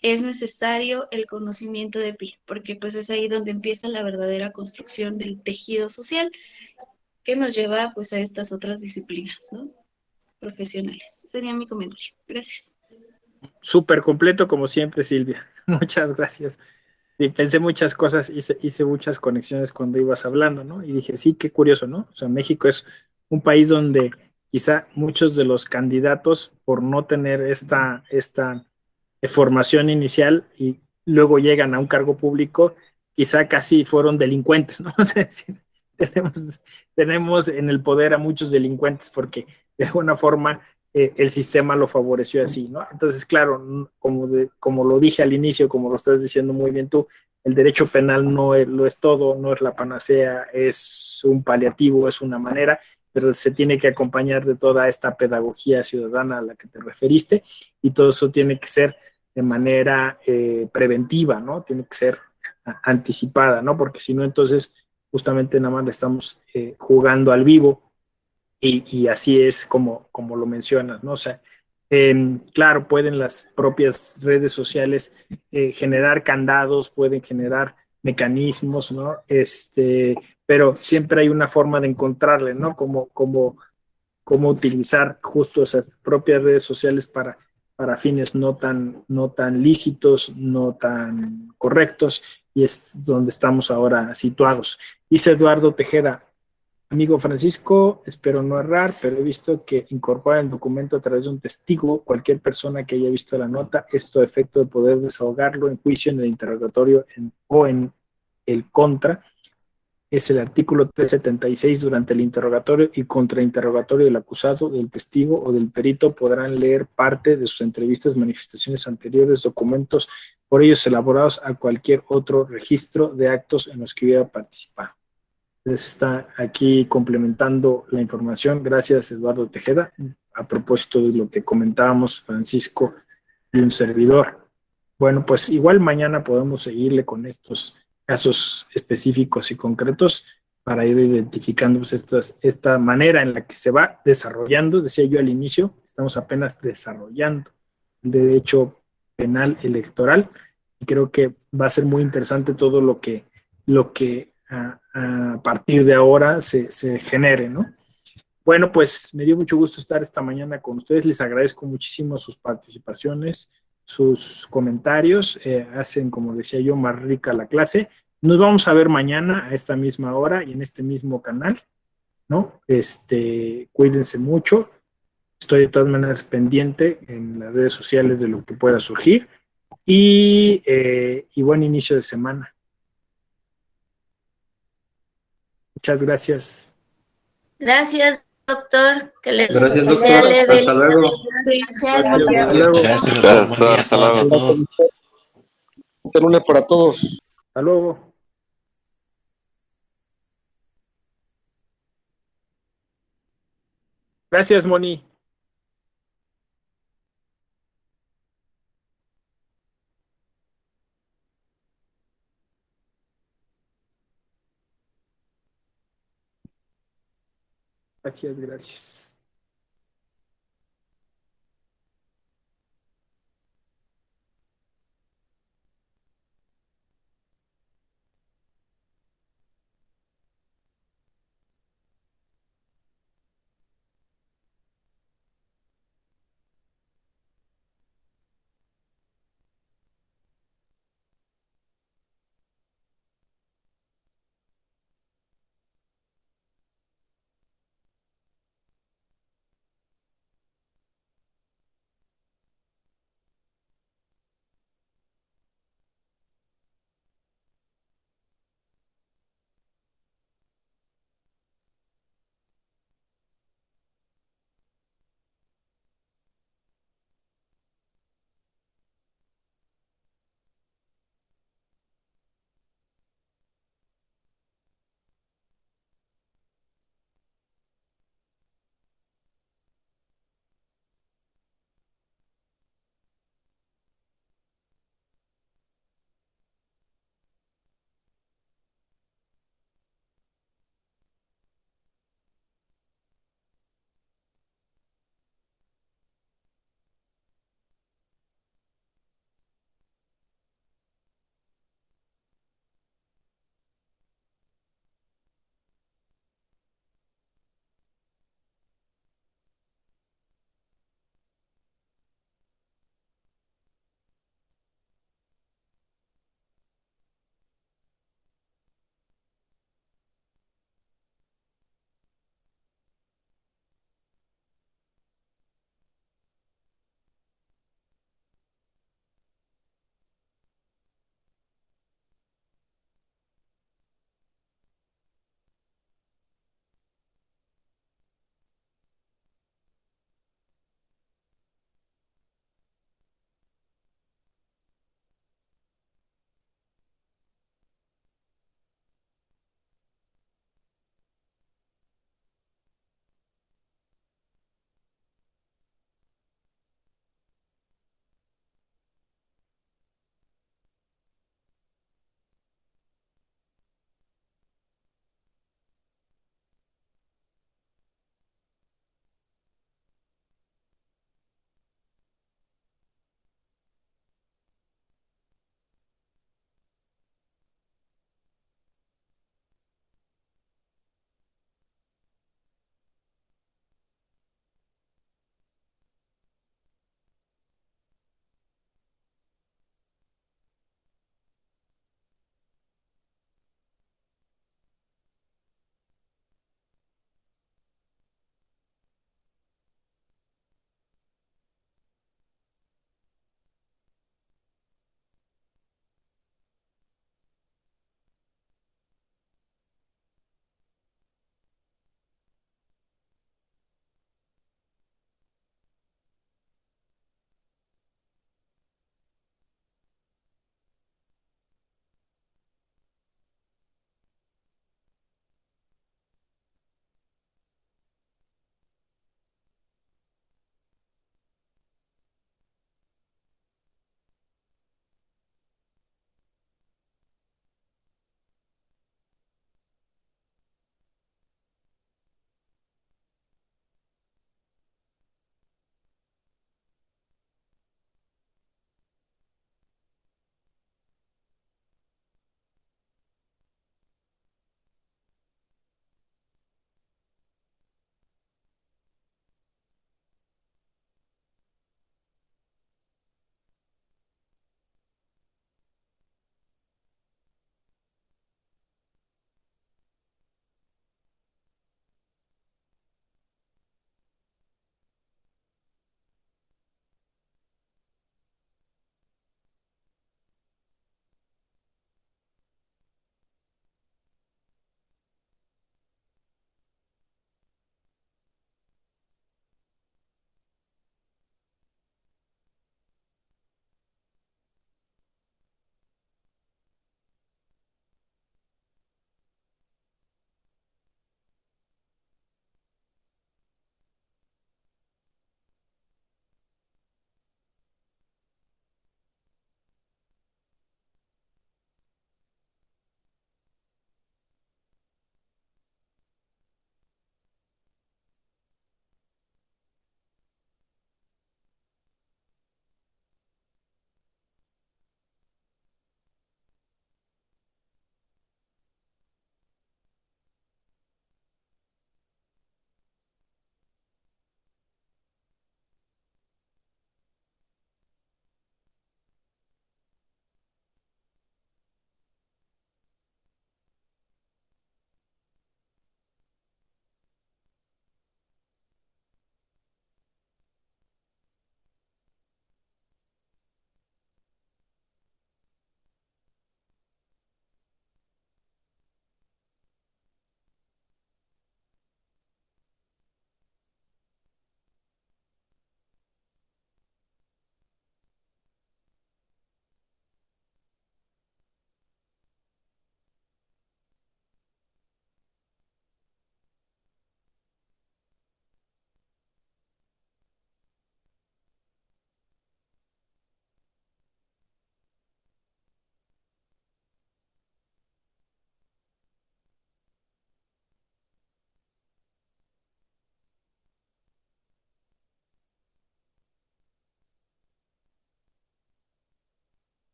es necesario el conocimiento de PI, porque pues es ahí donde empieza la verdadera construcción del tejido social que nos lleva pues a estas otras disciplinas, ¿no? Profesionales. Sería mi comentario. Gracias. Súper completo como siempre, Silvia. Muchas gracias. Y pensé muchas cosas, hice muchas conexiones cuando ibas hablando, ¿no? Y dije, sí, qué curioso, ¿no? O sea, México es un país donde quizá muchos de los candidatos, por no tener esta formación inicial y luego llegan a un cargo público, quizá casi fueron delincuentes, ¿no? Es decir, tenemos, tenemos en el poder a muchos delincuentes porque de alguna forma el sistema lo favoreció así, ¿no? Entonces, claro, como lo dije al inicio, como lo estás diciendo muy bien tú, el derecho penal no es, lo es todo, no es la panacea, es un paliativo, es una manera, pero se tiene que acompañar de toda esta pedagogía ciudadana a la que te referiste y todo eso tiene que ser de manera preventiva, ¿no? Tiene que ser anticipada, ¿no? Porque si no, entonces justamente nada más le estamos jugando al vivo y así es como lo mencionas, ¿no? O sea, claro, pueden las propias redes sociales generar candados, pueden generar mecanismos, ¿no? Pero siempre hay una forma de encontrarle, ¿no? Cómo utilizar justo esas propias redes sociales para fines no tan lícitos, no tan correctos, y es donde estamos ahora situados. Dice Eduardo Tejeda, amigo Francisco, espero no errar, pero he visto que incorpora el documento a través de un testigo, cualquier persona que haya visto la nota, esto a efecto de poder desahogarlo en juicio, en el interrogatorio o en el contra, es el artículo 376 durante el interrogatorio y contrainterrogatorio del acusado, del testigo o del perito podrán leer parte de sus entrevistas, manifestaciones anteriores, documentos por ellos elaborados a cualquier otro registro de actos en los que hubiera participado. Entonces está aquí complementando la información. Gracias, Eduardo Tejeda. A propósito de lo que comentábamos, Francisco y un servidor. Bueno, pues igual mañana podemos seguirle con estos casos específicos y concretos para ir identificando esta manera en la que se va desarrollando. Decía yo al inicio, estamos apenas desarrollando el derecho penal electoral y creo que va a ser muy interesante todo lo que a partir de ahora se genere, ¿no? Bueno, pues me dio mucho gusto estar esta mañana con ustedes. Les agradezco muchísimo sus participaciones, sus comentarios. Hacen, como decía yo, más rica la clase. Nos vamos a ver mañana a esta misma hora y en este mismo canal, ¿no? Cuídense mucho. Estoy de todas maneras pendiente en las redes sociales de lo que pueda surgir y buen inicio de semana. Muchas gracias. Gracias, doctor. Que le Gracias, sea doctor. leve. Hasta luego. Gracias. Gracias. Hasta luego. Gracias, Gracias, doctor. Buen día a hasta todas y a luego. todos. Este lunes para todos. Hasta luego. Gracias, Moni. Gracias, gracias.